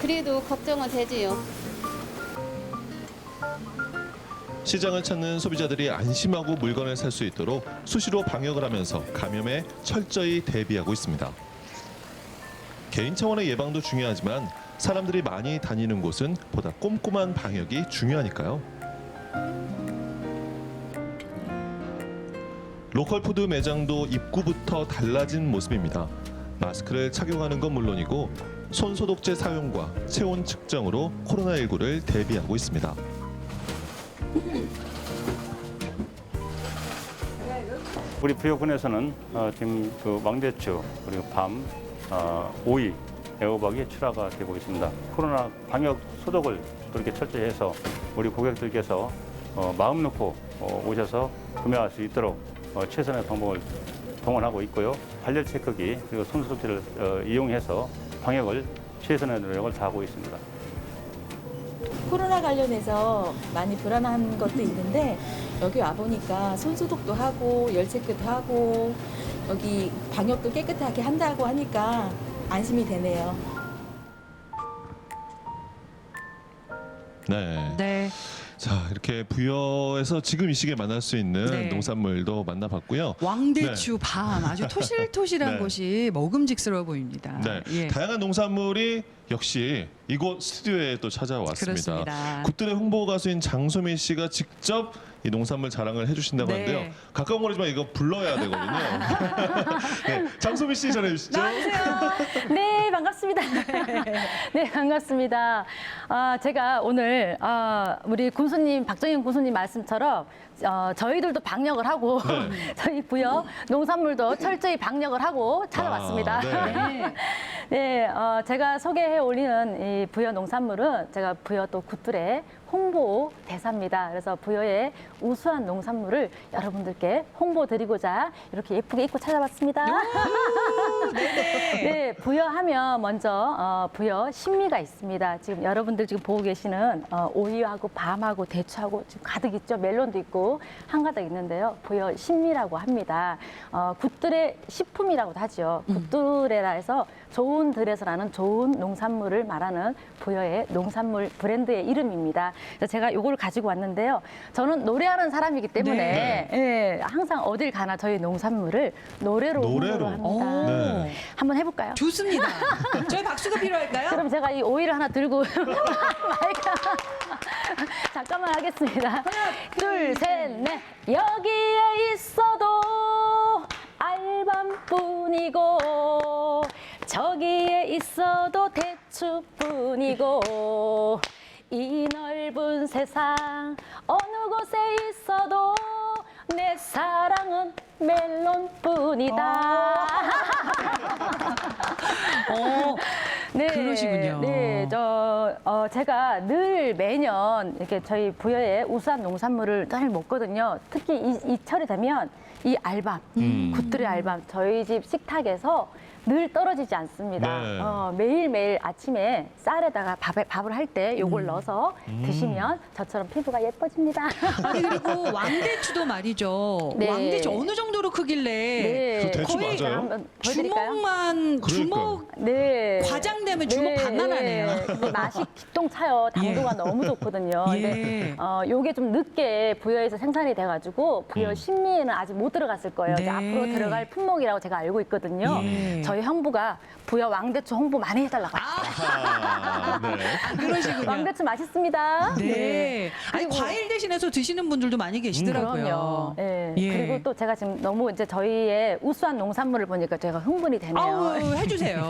그래도 걱정은 되지요. 시장을 찾는 소비자들이 안심하고 물건을 살 수 있도록 수시로 방역을 하면서 감염에 철저히 대비하고 있습니다. 개인 차원의 예방도 중요하지만 사람들이 많이 다니는 곳은 보다 꼼꼼한 방역이 중요하니까요. 로컬 푸드 매장도 입구부터 달라진 모습입니다. 마스크를 착용하는 건 물론이고 손 소독제 사용과 체온 측정으로 코로나19를 대비하고 있습니다. 우리 부여군에서는 지금 그 왕대추 그리고 밤, 오이, 애호박이 출하가 되고 있습니다. 코로나 방역 소독을 또 이렇게 철저히 해서 우리 고객들께서 마음 놓고 오셔서 구매할 수 있도록 최선의 방법을 동원하고 있고요. 발열 체크기 그리고 손소독제를 이용해서 방역을 최선의 노력을 다하고 있습니다. 코로나 관련해서 많이 불안한 것도 있는데 여기 와 보니까 손소독도 하고 열 체크도 하고 여기 방역도 깨끗하게 한다고 하니까 안심이 되네요. 네. 네. 자, 이렇게 부여에서 지금 이 시기에 만날 수 있는 네. 농산물도 만나봤고요. 왕대추, 밤 아주 토실토실한 네. 것이 먹음직스러워 보입니다. 네. 예. 다양한 농산물이 역시 이곳 스튜디오에 또 찾아왔습니다. 그렇습니다. 굿들의 홍보 가수인 장소민 씨가 직접 이 농산물 자랑을 해주신다고 네. 하는데요. 가까운 거리지만 이거 불러야 되거든요. 네, 장소민 씨 전해주시죠. 네, 반갑습니다. 네, 반갑습니다. 제가 오늘 우리 군수님, 박정현 군수님 말씀처럼 저희들도 방역을 하고 네. 저희 부여 농산물도 철저히 방역을 하고 찾아왔습니다. 네. 네, 제가 소개해 올리는 이 부여 농산물은 제가 부여 또 굿들의 홍보 대사입니다. 그래서 부여의 우수한 농산물을 여러분들께 홍보드리고자 이렇게 예쁘게 입고 찾아봤습니다. 네, 부여하면 먼저 부여 신미가 있습니다. 지금 여러분들 지금 보고 계시는 오이하고 밤하고 대추하고 지금 가득 있죠. 멜론도 있고 한가득 있는데요. 부여 신미라고 합니다. 굿들의 식품이라고도 하죠. 굿들에라 해서 좋은 들에서라는 좋은 농산물을 말하는 부여의 농산물 브랜드의 이름입니다. 그래서 제가 이걸 가지고 왔는데요. 저는 노래하는 사람이기 때문에 예, 항상 어딜 가나 저희 농산물을 노래로 홍보를 합니다. 네. 한번 해볼까요? 좋습니다. 저희 박수가 필요할까요? 그럼 제가 이 오이를 하나 들고 마이크 잠깐만 하겠습니다. 둘, 셋, 넷. 여기에 있어도 알밤뿐이고 저기에 있어도 대추뿐이고 이 넓은 세상 어느 곳에 있어도 내 사랑은 멜론뿐이다. 그러시군요. 네, 제가 늘 매년 이렇게 저희 부여의 우수한 농산물을 늘 먹거든요. 특히 이 철이 되면 이 알밤, 굿들의 알밤, 저희 집 식탁에서 늘 떨어지지 않습니다. 네. 매일매일 아침에 쌀에다가 밥을 할 때 요걸 넣어서 드시면 저처럼 피부가 예뻐집니다. 아니 그리고 왕대추도 말이죠. 네. 왕대추 어느 정도로 크길래 네. 그 대추 거의 맞아요? 한번 보여드릴까요? 주먹 네. 과장되면 주먹 반만 하네요. 근데 맛이 기똥 차요. 당도가 너무 좋거든요. 근데 예. 요게 좀 늦게 부여에서 생산이 돼가지고 부여 신미에는 아직 못 들어갔을 거예요. 이제 네. 앞으로 들어갈 품목이라고 제가 알고 있거든요. 예. 저희 형부가 부여 왕대추 홍보 많이 해달라고 아, 네. 그러시군요. 왕대추 맛있습니다. 네. 아니 그리고- 과일 대신해서 드시는 분들도 많이 계시더라고요. 그럼요. 예. 예. 그리고 또 제가 지금 너무 이제 저희의 우수한 농산물을 보니까 제가 흥분이 되네요. 아우 해주세요.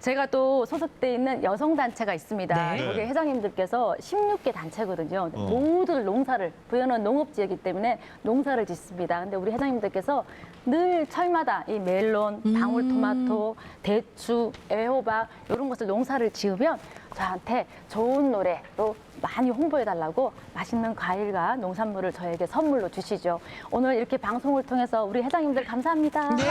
제가 또 소속돼 있는 여성 단체가 있습니다. 네. 거기 회장님들께서 16개 단체거든요. 어. 모두 농사를 부여는 농업지이기 때문에 농사를 짓습니다. 근데 우리 회장님들께서 늘 철마다 이 멜론, 방울토마토, 대추, 애호박 이런 것을 농사를 지으면 저한테 좋은 노래 또 많이 홍보해달라고 맛있는 과일과 농산물을 저에게 선물로 주시죠. 오늘 이렇게 방송을 통해서 우리 회장님들 감사합니다. 네.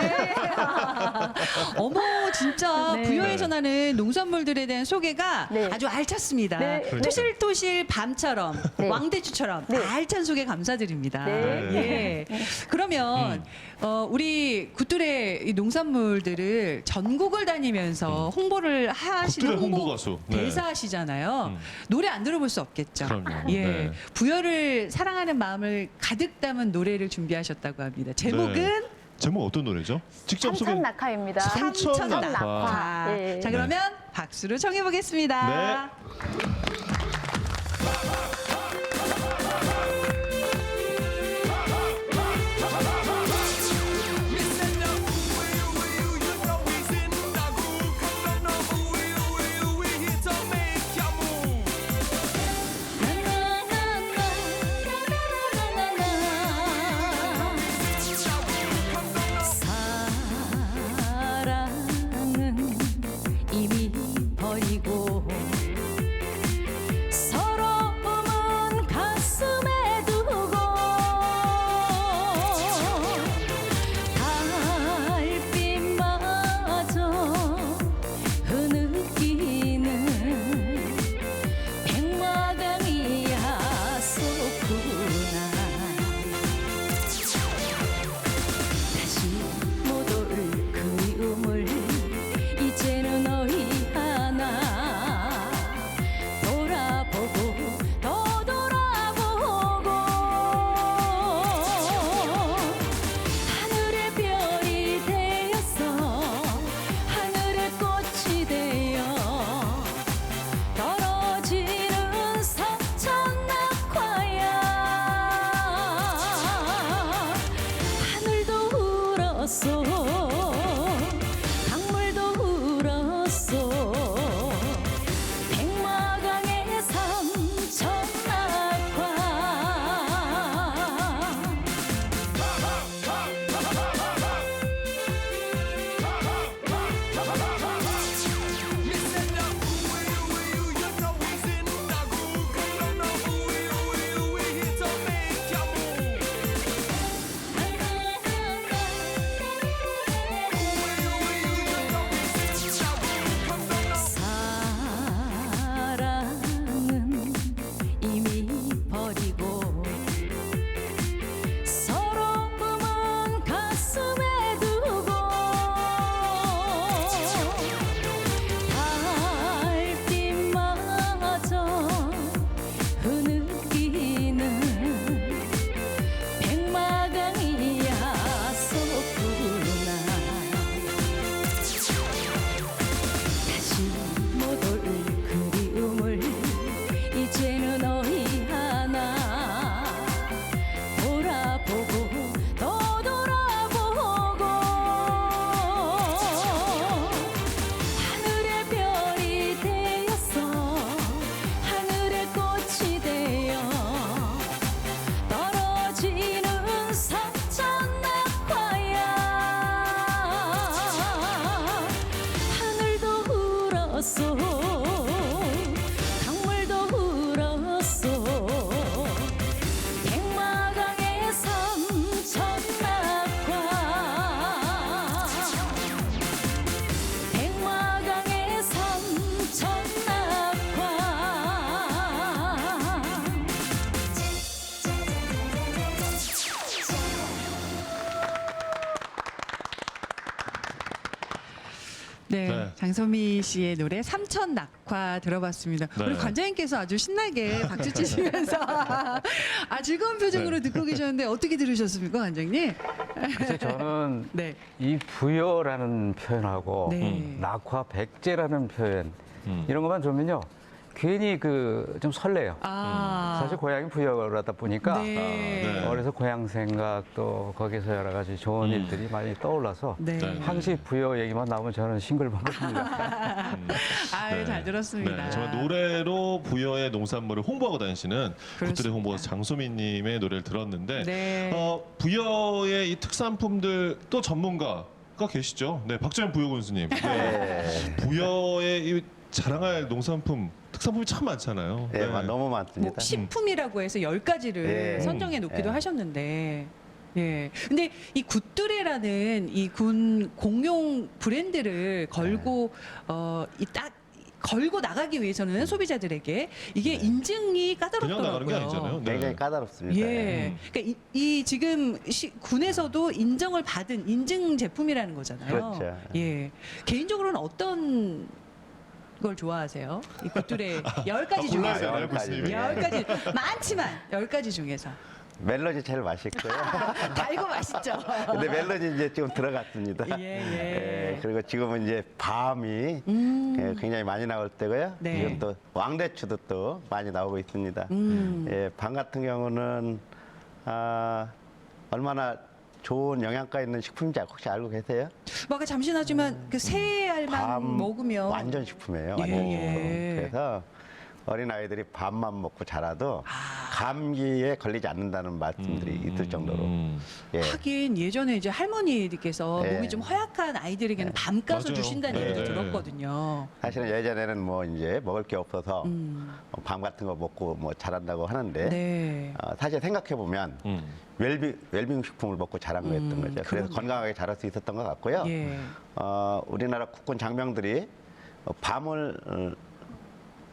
어머 진짜 네. 부여에서 나는 농산물들에 대한 소개가 네. 아주 알찼습니다. 네. 토실토실 밤처럼 네. 왕대추처럼 네. 알찬 소개 감사드립니다. 네. 예. 그러면 우리 굿들의 이 농산물들을 전국을 다니면서 홍보를 하시는 굿들의 홍보 가수. 네. 대사시잖아요. 노래 안 들어볼 수 없겠죠. 그럼요. 예. 네. 부여를 사랑하는 마음을 가득 담은 노래를 준비하셨다고 합니다. 제목은 네. 제목 어떤 노래죠? 직접 소개. 삼천 낙하입니다. 삼천 낙하. 낙하. 예. 자 그러면 박수로 청해 보겠습니다. 네. 네, 네. 장소미 씨의 노래 삼천 낙화 들어봤습니다. 네. 우리 관장님께서 아주 신나게 박수 치시면서 즐거운 표정으로 네. 듣고 계셨는데 어떻게 들으셨습니까, 관장님? 그래서 저는 네. 이 부여라는 표현하고 네. 낙화 백제라는 표현 음. 이런 것만 보면요 괜히 좀 설레요. 사실 고향이 부여라다 보니까 네. 네. 어려서 고향 생각 또 거기서 여러 가지 좋은 일들이 많이 떠올라서 네. 네. 항시 부여 얘기만 나오면 저는 싱글벙글합니다. 아유, 잘 들었습니다. 네, 정말 노래로 부여의 농산물을 홍보하고 다니시는 굿들의 그렇습니다. 홍보가수 장소민님의 노래를 들었는데 네. 부여의 이 특산품들 또 전문가가 계시죠? 네, 박재현 부여군수님. 네. 부여의 이 자랑할 농산품 특산품이 참 많잖아요. 네, 너무 많습니다. 뭐 식품이라고 해서 10가지를 네. 선정해 놓기도 네. 하셨는데. 예. 근데 이 굿뚜레라는 이 군 공용 브랜드를 걸고 걸고 나가기 위해서는 소비자들에게 이게 인증이 까다롭더라고요. 그냥 나가는 게 아니잖아요. 네. 굉장히 까다롭습니다. 예. 그러니까 이 지금 군에서도 인정을 받은 인증 제품이라는 거잖아요. 그렇죠. 예. 개인적으로는 어떤 걸 좋아하세요? 이 굿뚜레 10가지 골라야 중에서. 되나요, 교수님이? 10가지 많지만 10가지 중에서 멜론이 제일 맛있고요. 달고 맛있죠. 근데 멜론이 이제 좀 들어갔습니다. 예. 그리고 지금은 이제 밤이 예, 굉장히 많이 나올 때고요. 네. 지금 또 왕대추도 또 많이 나오고 있습니다. 예, 밤 같은 경우는 얼마나 좋은 영양가 있는 식품인지 혹시 알고 계세요? 뭐 아까 잠시나지만 그 새알만 먹으면 완전 식품이에요. 예, 완전 식품. 예. 그래서 어린 아이들이 밥만 먹고 자라도 감기에 걸리지 않는다는 말씀들이 있을 정도로. 예. 하긴 예전에 이제 할머니들께서 네. 몸이 좀 허약한 아이들에게는 밤가수 맞아요. 주신다는 네, 얘기도 네. 들었거든요. 사실은 예전에는 뭐 이제 먹을 게 없어서 밤 같은 거 먹고 뭐 자란다고 하는데 네. 사실 생각해 보면 웰빙 식품을 먹고 자란 거였던 거죠. 그래서 그럼요. 건강하게 자랄 수 있었던 것 같고요. 예. 우리나라 국군 장병들이 밤을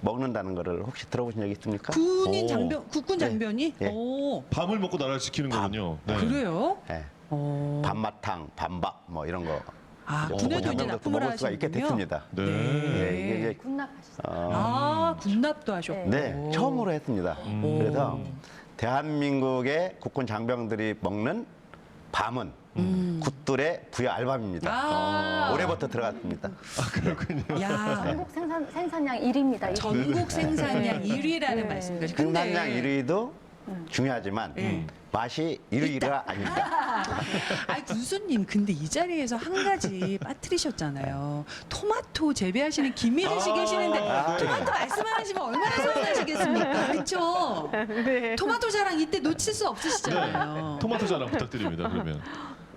먹는다는 거를 혹시 들어보신 적 있습니까? 군인 오. 장병, 국군 장병이? 예. 오, 밤을 먹고 나라를 지키는 거군요. 네. 그래요? 예. 오. 밤마탕, 밤밥 뭐 이런 거. 군에도 이제 장병들도 납품을 먹을 수가 있게 하시는군요. 됐습니다. 네. 예, 이게 이제 군납하시죠. 군납도 하셨고. 네, 처음으로 했습니다. 그래서 대한민국의 국군 장병들이 먹는 밤은 굿들의 부여 알밤입니다. 올해부터 들어갔습니다. 야, 전국 생산량 1위입니다. 전국 생산량 1위라는 말씀까지. 근데 생산량 1위도 중요하지만 맛이 1위가 아닙니다. 군수님, 근데 이 자리에서 한 가지 빠뜨리셨잖아요. 토마토 재배하시는 김미래 씨 계시는데 토마토 말씀 안 하시면 얼마나 서운하시겠습니까? 그렇죠? 네. 토마토 자랑 이때 놓칠 수 없으시잖아요. 토마토 자랑 부탁드립니다. 그러면.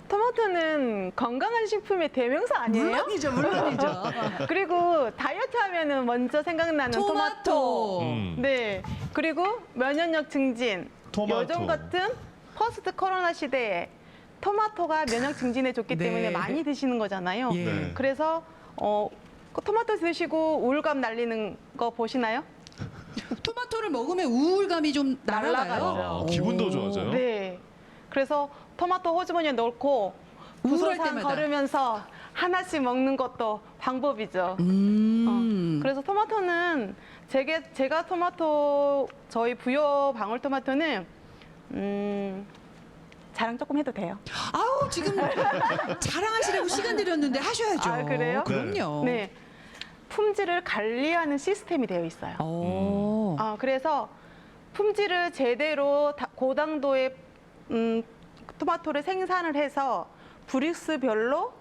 토마토는 건강한 식품의 대명사 아니에요? 물론이죠, 물론이죠. 그리고 다이어트 하면은 먼저 생각나는 토마토. 네. 그리고 면역력 증진. 토마토. 요즘 같은 포스트 코로나 시대에 토마토가 면역 증진에 좋기 네. 때문에 많이 드시는 거잖아요. 예. 네. 그래서 토마토 드시고 우울감 날리는 거 보시나요? 토마토를 먹으면 우울감이 좀 날아가요. 날아가죠. 기분도 좋아져요? 네. 그래서 토마토 호주머니에 넣고 우울할 부서산 때마다. 걸으면서 하나씩 먹는 것도 방법이죠. 그래서 토마토는 제가 토마토 저희 부여 방울토마토는 자랑 조금 해도 돼요. 아우, 지금 자랑하시라고 시간 드렸는데 하셔야죠. 아, 그래요? 그럼요. 네. 품질을 관리하는 시스템이 되어 있어요. 그래서 품질을 제대로 고당도의 토마토를 생산을 해서 브릭스별로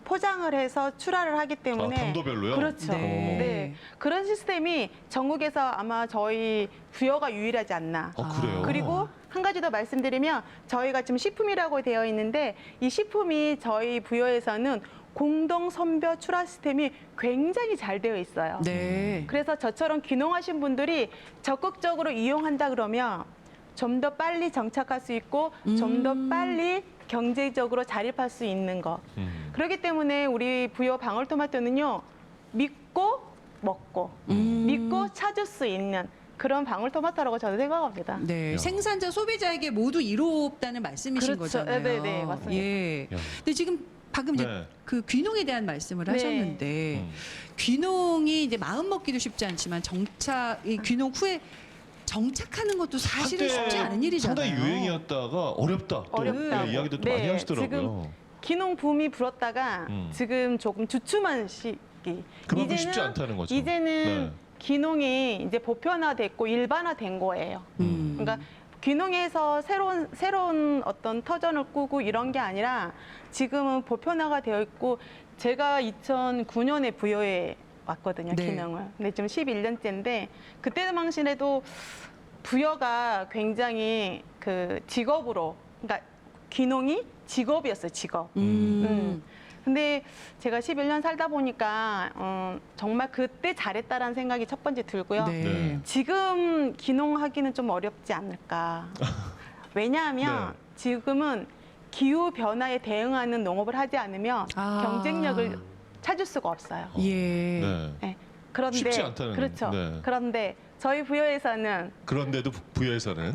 포장을 해서 출하를 하기 때문에 당도별로요? 그렇죠. 네. 네. 그런 시스템이 전국에서 아마 저희 부여가 유일하지 않나. 그래요? 그리고 한 가지 더 말씀드리면 저희가 지금 식품이라고 되어 있는데 이 식품이 저희 부여에서는 공동 선별 출하 시스템이 굉장히 잘 되어 있어요. 네. 그래서 저처럼 귀농하신 분들이 적극적으로 이용한다 그러면 좀 더 빨리 정착할 수 있고 좀 더 빨리 경제적으로 자립할 수 있는 거. 그렇기 때문에 우리 부여 방울토마토는요. 믿고 먹고 믿고 찾을 수 있는 그런 방울토마토라고 저는 생각합니다. 네, 야. 생산자 소비자에게 모두 이롭다는 말씀이신 그렇죠. 거잖아요. 네, 네, 맞습니다. 예. 야. 근데 지금 방금 이제 네. 그 귀농에 대한 말씀을 네. 하셨는데 귀농이 이제 마음 먹기도 쉽지 않지만 이 귀농 후에 정착하는 것도 사실은 한때 쉽지 않은 일이잖아요. 상당히 유행이었다가 어렵다. 또 어렵다고. 네, 이야기도 또 네, 많이 하시더라고요. 지금 귀농 붐이 불었다가 지금 조금 주춤한 시기. 그만큼 쉽지 않다는 거죠. 이제는 네. 귀농이 이제 보편화됐고 일반화된 거예요. 그러니까 귀농에서 새로운 어떤 터전을 꾸고 이런 게 아니라 지금은 보편화가 되어 있고 제가 2009년에 부여에 왔거든요. 네. 귀농을. 근데 지금 11년째인데 그때 당시에도 부여가 굉장히 그 직업으로 그러니까 귀농이 직업이었어요. 직업. 근데 제가 11년 살다 보니까 정말 그때 잘했다라는 생각이 첫 번째 들고요. 네. 지금 귀농하기는 좀 어렵지 않을까. 왜냐하면 네. 지금은 기후 변화에 대응하는 농업을 하지 않으면 아. 경쟁력을 찾을 수가 없어요. 예. 네. 네. 그런데 쉽지 않다는. 그렇죠. 네. 그런데 저희 부여에서는 그런데도 부여에서는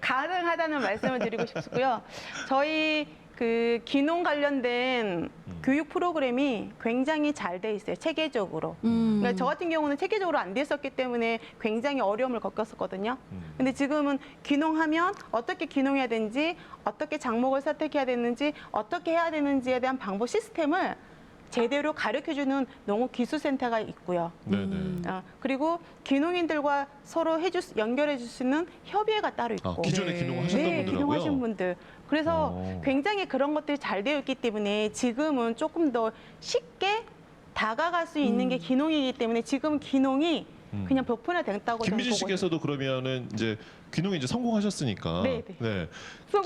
가능하다는 말씀을 드리고 싶고요. 저희 그 귀농 관련된 교육 프로그램이 굉장히 잘 돼 있어요. 체계적으로. 그러니까 저 같은 경우는 체계적으로 안 됐었기 때문에 굉장히 어려움을 겪었었거든요. 근데 지금은 귀농하면 어떻게 귀농해야 되는지, 어떻게 작목을 선택해야 되는지, 어떻게 해야 되는지에 대한 방법 시스템을 제대로 가르쳐주는 농업기술센터가 있고요. 네네. 그리고 귀농인들과 서로 연결해 줄 수 있는 협의회가 따로 있고. 기존에 네. 귀농하셨던 네, 분들하고요. 귀농하신 분들. 그래서 오. 굉장히 그런 것들이 잘 되어 있기 때문에 지금은 조금 더 쉽게 다가갈 수 있는 게 귀농이기 때문에 지금 귀농이 그냥 보편화됐다고 저는 김미진 보고 씨께서도 그러면은 이제 귀농이 이제 성공하셨으니까. 네, 네.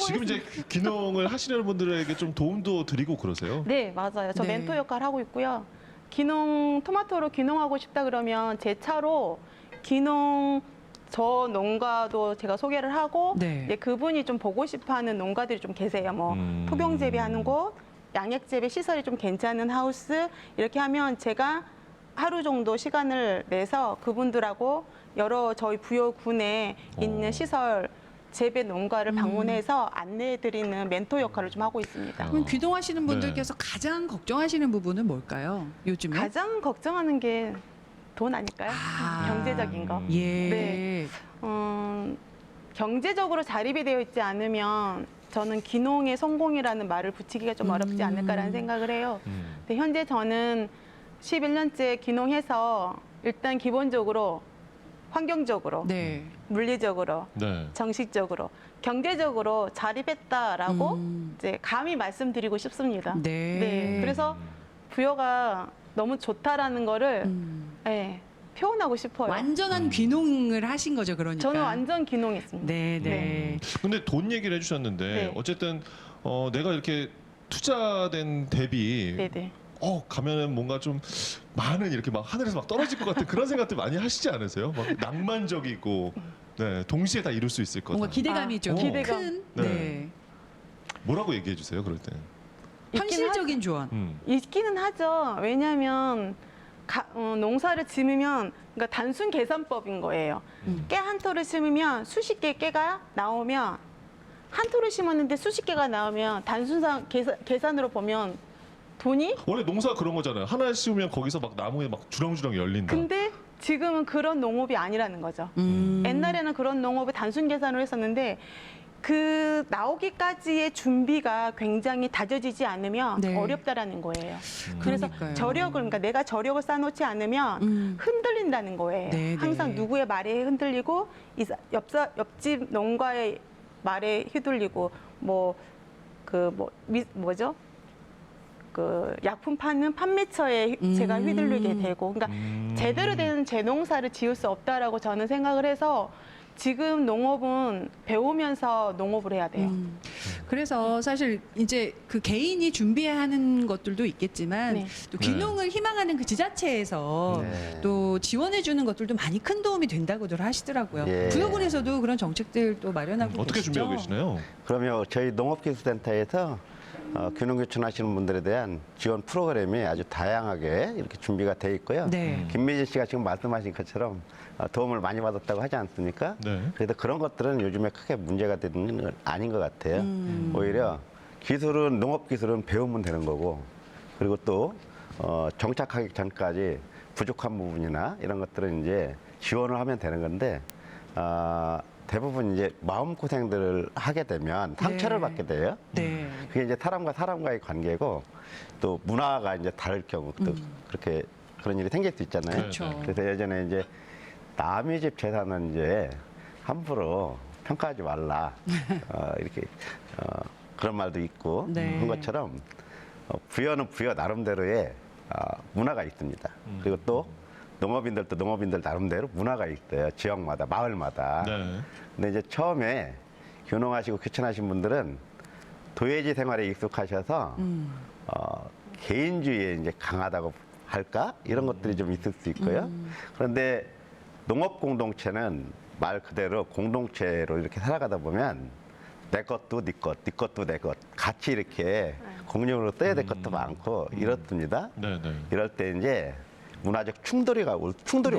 지금 이제 귀농을 하시는 분들에게 좀 도움도 드리고 그러세요? 네, 맞아요. 저 네. 멘토 역할 하고 있고요. 토마토로 귀농하고 싶다 그러면 제 차로 귀농 저 농가도 제가 소개를 하고 네. 이제 그분이 좀 보고 싶어하는 농가들이 좀 계세요. 뭐 토종 재배하는 곳, 양액 재배 시설이 좀 괜찮은 하우스 이렇게 하면 제가 하루 정도 시간을 내서 그분들하고 여러 저희 부여군에 있는 시설 재배 농가를 방문해서 안내해드리는 멘토 역할을 좀 하고 있습니다. 그럼 귀농하시는 분들께서 가장 걱정하시는 부분은 뭘까요? 요즘에? 가장 걱정하는 게 돈 아닐까요? 아. 경제적인 거. 예. 네. 경제적으로 자립이 되어 있지 않으면 저는 귀농의 성공이라는 말을 붙이기가 좀 어렵지 않을까라는 생각을 해요. 근데 현재 저는 11년째 귀농해서 일단 기본적으로 환경적으로, 네. 물리적으로, 네. 정식적으로, 경제적으로 자립했다라고 이제 감히 말씀드리고 싶습니다. 네. 그래서 부여가 너무 좋다라는 거를 네, 표현하고 싶어요. 완전한 귀농을 하신 거죠, 그러니까. 저는 완전 귀농했습니다. 네, 네. 근데 돈 얘기를 해주셨는데 네. 어쨌든 내가 이렇게 투자된 대비 네네. 가면은 뭔가 좀 많은 이렇게 막 하늘에서 막 떨어질 것 같은 그런 생각들 많이 하시지 않으세요? 막 낭만적이고 네 동시에 다 이룰 수 있을 거다. 뭔가 기대감이 좀 기대감. 큰. 네. 네. 뭐라고 얘기해 주세요? 그럴 때. 현실적인 조언. 있기는 하죠. 왜냐하면 농사를 심으면 그러니까 단순 계산법인 거예요. 깨 한 톨을 심으면 수십 개 깨가 나오면 한 톨을 심었는데 수십 개가 나오면 단순상 계산으로 보면 돈이 원래 농사 그런 거잖아요. 하나 심으면 거기서 막 나무에 막 주렁주렁 열린다. 근데 지금은 그런 농업이 아니라는 거죠. 옛날에는 그런 농업을 단순 계산으로 했었는데 그 나오기까지의 준비가 굉장히 다져지지 않으면 네. 어렵다라는 거예요. 그래서 그러니까요. 그러니까 내가 저력을 쌓아놓지 않으면 흔들린다는 거예요. 네, 항상 네. 누구의 말에 흔들리고 옆집 농가의 말에 휘둘리고 뭐죠? 그 약품 파는 판매처에 제가 휘둘리게 되고, 그러니까 제대로 된 재농사를 지을 수 없다라고 저는 생각을 해서 지금 농업은 배우면서 농업을 해야 돼요. 그래서 사실 이제 그 개인이 준비해야 하는 것들도 있겠지만 네. 또 귀농을 희망하는 그 지자체에서 네. 또 지원해 주는 것들도 많이 큰 도움이 된다고들 하시더라고요. 예. 부여군에서도 그런 정책들 또 마련하고 어떻게 계시죠? 준비하고 계시나요? 그러면 저희 농업기술센터에서 귀농교촌하시는 분들에 대한 지원 프로그램이 아주 다양하게 이렇게 준비가 돼 있고요. 네. 김미진 씨가 지금 말씀하신 것처럼 도움을 많이 받았다고 하지 않습니까? 네. 그래서 그런 것들은 요즘에 크게 문제가 되는 건 아닌 것 같아요. 오히려 기술은 농업 기술은 배우면 되는 거고 그리고 또 정착하기 전까지 부족한 부분이나 이런 것들은 이제 지원을 하면 되는 건데 대부분 이제 마음 고생들을 하게 되면 상처를 네. 받게 돼요. 네. 그게 이제 사람과 사람과의 관계고 또 문화가 이제 다를 경우 또 그렇게 그런 일이 생길 수 있잖아요. 그렇죠. 그래서 예전에 이제 남의 집 재산은 이제 함부로 평가하지 말라 이렇게 그런 말도 있고 네. 한 것처럼 부여는 부여 나름대로의 문화가 있습니다. 그리고 또 농업인들도 농업인들 나름대로 문화가 있어요. 지역마다 마을마다. 네. 근데 이제 처음에 귀농하시고 귀촌하신 분들은 도예지 생활에 익숙하셔서 개인주의에 이제 강하다고 할까 이런 것들이 좀 있을 수 있고요. 그런데 농업 공동체는 말 그대로 공동체로 이렇게 살아가다 보면 내 것도 네 것, 네 것도 내 것 같이 이렇게 공용으로 써야 될 것도 많고 이렇습니다. 네, 네. 이럴 때 이제 문화적 충돌이 올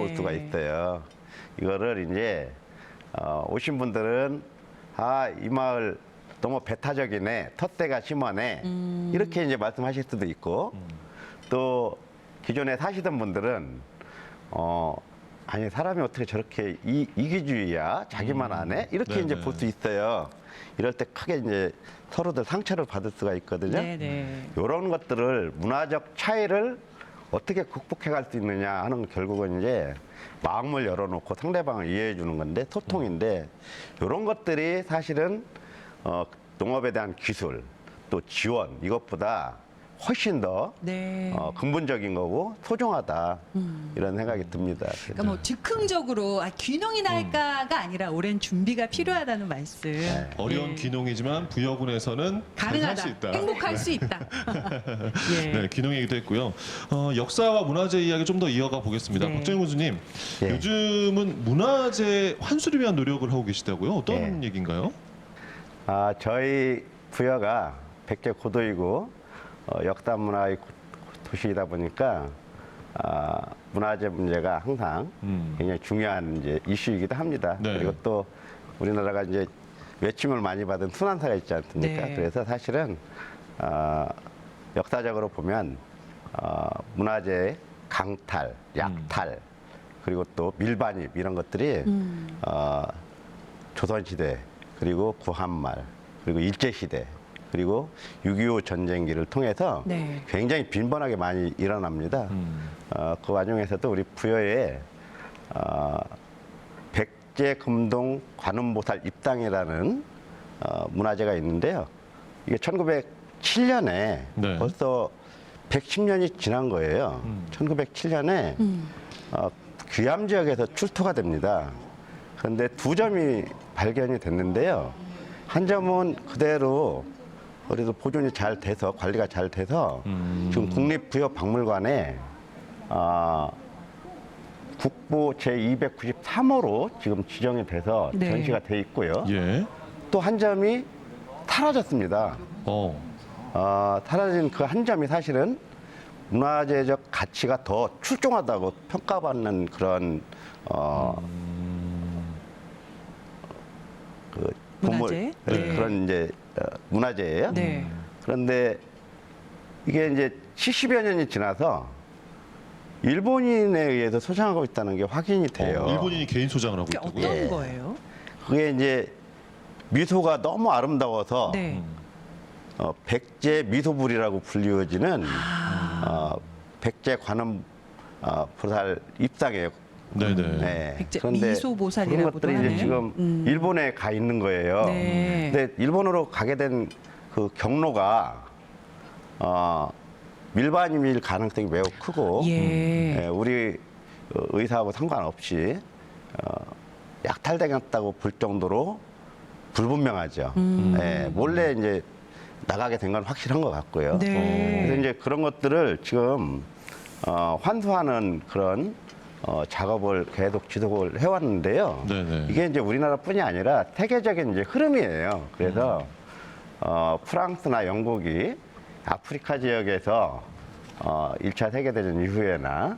네. 수가 있어요. 이거를 이제 오신 분들은 이 마을 너무 배타적이네, 텃대가 심하네 이렇게 이제 말씀하실 수도 있고 또 기존에 사시던 분들은 아니 사람이 어떻게 저렇게 이기주의야 자기만 안 해? 이렇게 네네. 이제 볼 수 있어요. 이럴 때 크게 이제 서로들 상처를 받을 수가 있거든요. 네네. 이런 것들을 문화적 차이를 어떻게 극복해 갈 수 있느냐 하는 결국은 이제 마음을 열어놓고 상대방을 이해해 주는 건데 소통인데 이런 것들이 사실은 농업에 대한 기술 또 지원 이것보다 훨씬 더 네. 근본적인 거고 소중하다 이런 생각이 듭니다. 그러니까 뭐 즉흥적으로 귀농이나 할까가 아니라 오랜 준비가 필요하다는 말씀. 어려운 예. 귀농이지만 부여군에서는 가능할 가능하다. 수 있다. 행복할 수 있다. 예. 네, 귀농 얘기도 했고요. 역사와 문화재 이야기 좀 더 이어가 보겠습니다. 네. 박정희 교수님, 예. 요즘은 문화재 환수를 위한 노력을 하고 계시다고요? 어떤 얘기인가요? 저희 부여가 백제 고도이고 역사 문화의 도시이다 보니까 문화재 문제가 항상 굉장히 중요한 이제 이슈이기도 합니다. 네. 그리고 또 우리나라가 이제 외침을 많이 받은 순환사가 있지 않습니까? 네. 그래서 사실은 역사적으로 보면 문화재 강탈, 약탈 그리고 또 밀반입 이런 것들이 조선시대 그리고 구한말 그리고 일제시대 그리고 6.25 전쟁기를 통해서 네. 굉장히 빈번하게 많이 일어납니다. 그 와중에서도 우리 부여에 백제금동 관음보살 입당이라는 문화재가 있는데요. 이게 1907년에 네. 벌써 110년이 지난 거예요. 1907년에 귀암 지역에서 출토가 됩니다. 그런데 두 점이 발견이 됐는데요. 한 점은 그대로 그래도 보존이 잘 돼서 관리가 잘 돼서 지금 국립부여박물관에 국보 제293호로 지금 지정이 돼서 네. 전시가 돼 있고요. 예. 또 한 점이 사라졌습니다. 사라진 그 한 점이 사실은 문화재적 가치가 더 출중하다고 평가받는 그런 그 문화재? 보물, 네. 그런 이제 문화재예요. 네. 그런데 이게 이제 70여 년이 지나서 일본인에 의해서 소장하고 있다는 게 확인이 돼요. 일본인이 개인 소장을 하고 그게 있다고요? 어떤 예. 거예요? 그게 이제 미소가 너무 아름다워서 네. 백제 미소불이라고 불리워지는 백제 관음 보살 입상이에요. 네네. 네. 백제 그런데 미소보살이라고도 그런 것들이 이제 하네요. 지금 일본에 가 있는 거예요. 네. 근데 일본으로 가게 된 그 경로가 밀반입일 가능성이 매우 크고 예. 우리 의사하고 상관없이 약탈되겠다고 볼 정도로 불분명하죠. 몰래 이제 나가게 된 건 확실한 것 같고요. 네. 그래서 이제 그런 것들을 지금 환수하는 그런 작업을 계속 지속을 해왔는데요. 네네. 이게 이제 우리나라뿐이 아니라 세계적인 이제 흐름이에요. 그래서 프랑스나 영국이 아프리카 지역에서 1차 세계대전 이후에나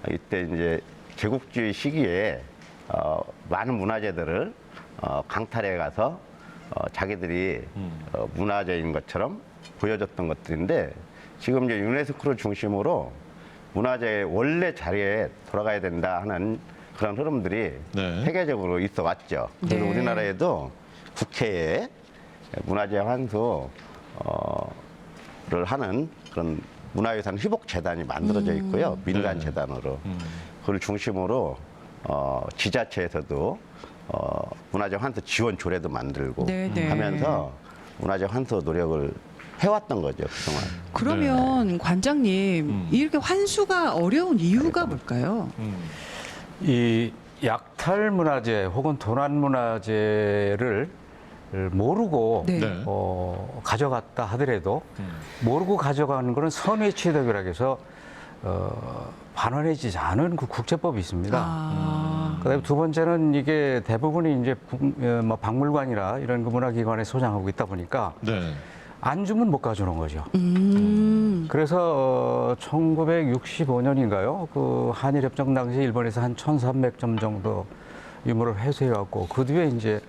이때 이제 제국주의 시기에 많은 문화재들을 강탈해 가서 자기들이 문화재인 것처럼 보여줬던 것들인데 지금 이제 유네스코를 중심으로 문화재 원래 자리에 돌아가야 된다 하는 그런 흐름들이 네. 세계적으로 있어 왔죠. 그리고 네. 우리나라에도 국회에 문화재 환수를 하는 그런 문화유산 회복재단이 만들어져 있고요. 민간 네. 재단으로. 그걸 중심으로 지자체에서도 문화재 환수 지원 조례도 만들고 네, 네. 하면서 문화재 환수 노력을 해왔던 거죠, 그동안. 그러면 관장님 이렇게 환수가 어려운 이유가 뭘까요? 이 약탈 문화재 혹은 도난 문화재를 모르고 네. 네. 가져갔다 하더라도 모르고 가져가는 거는 선의 취득이라고 해서 반환해지지 않은 그 국제법이 있습니다. 아. 그다음에 두 번째는 이게 대부분이 이제 뭐 박물관이나 이런 그 문화기관에 소장하고 있다 보니까 네. 안 주면 못 가져오는 거죠. 그래서 1965년인가요? 그 한일협정 당시 일본에서 한 1,300점 정도 유물을 회수해왔고 그 뒤에 이제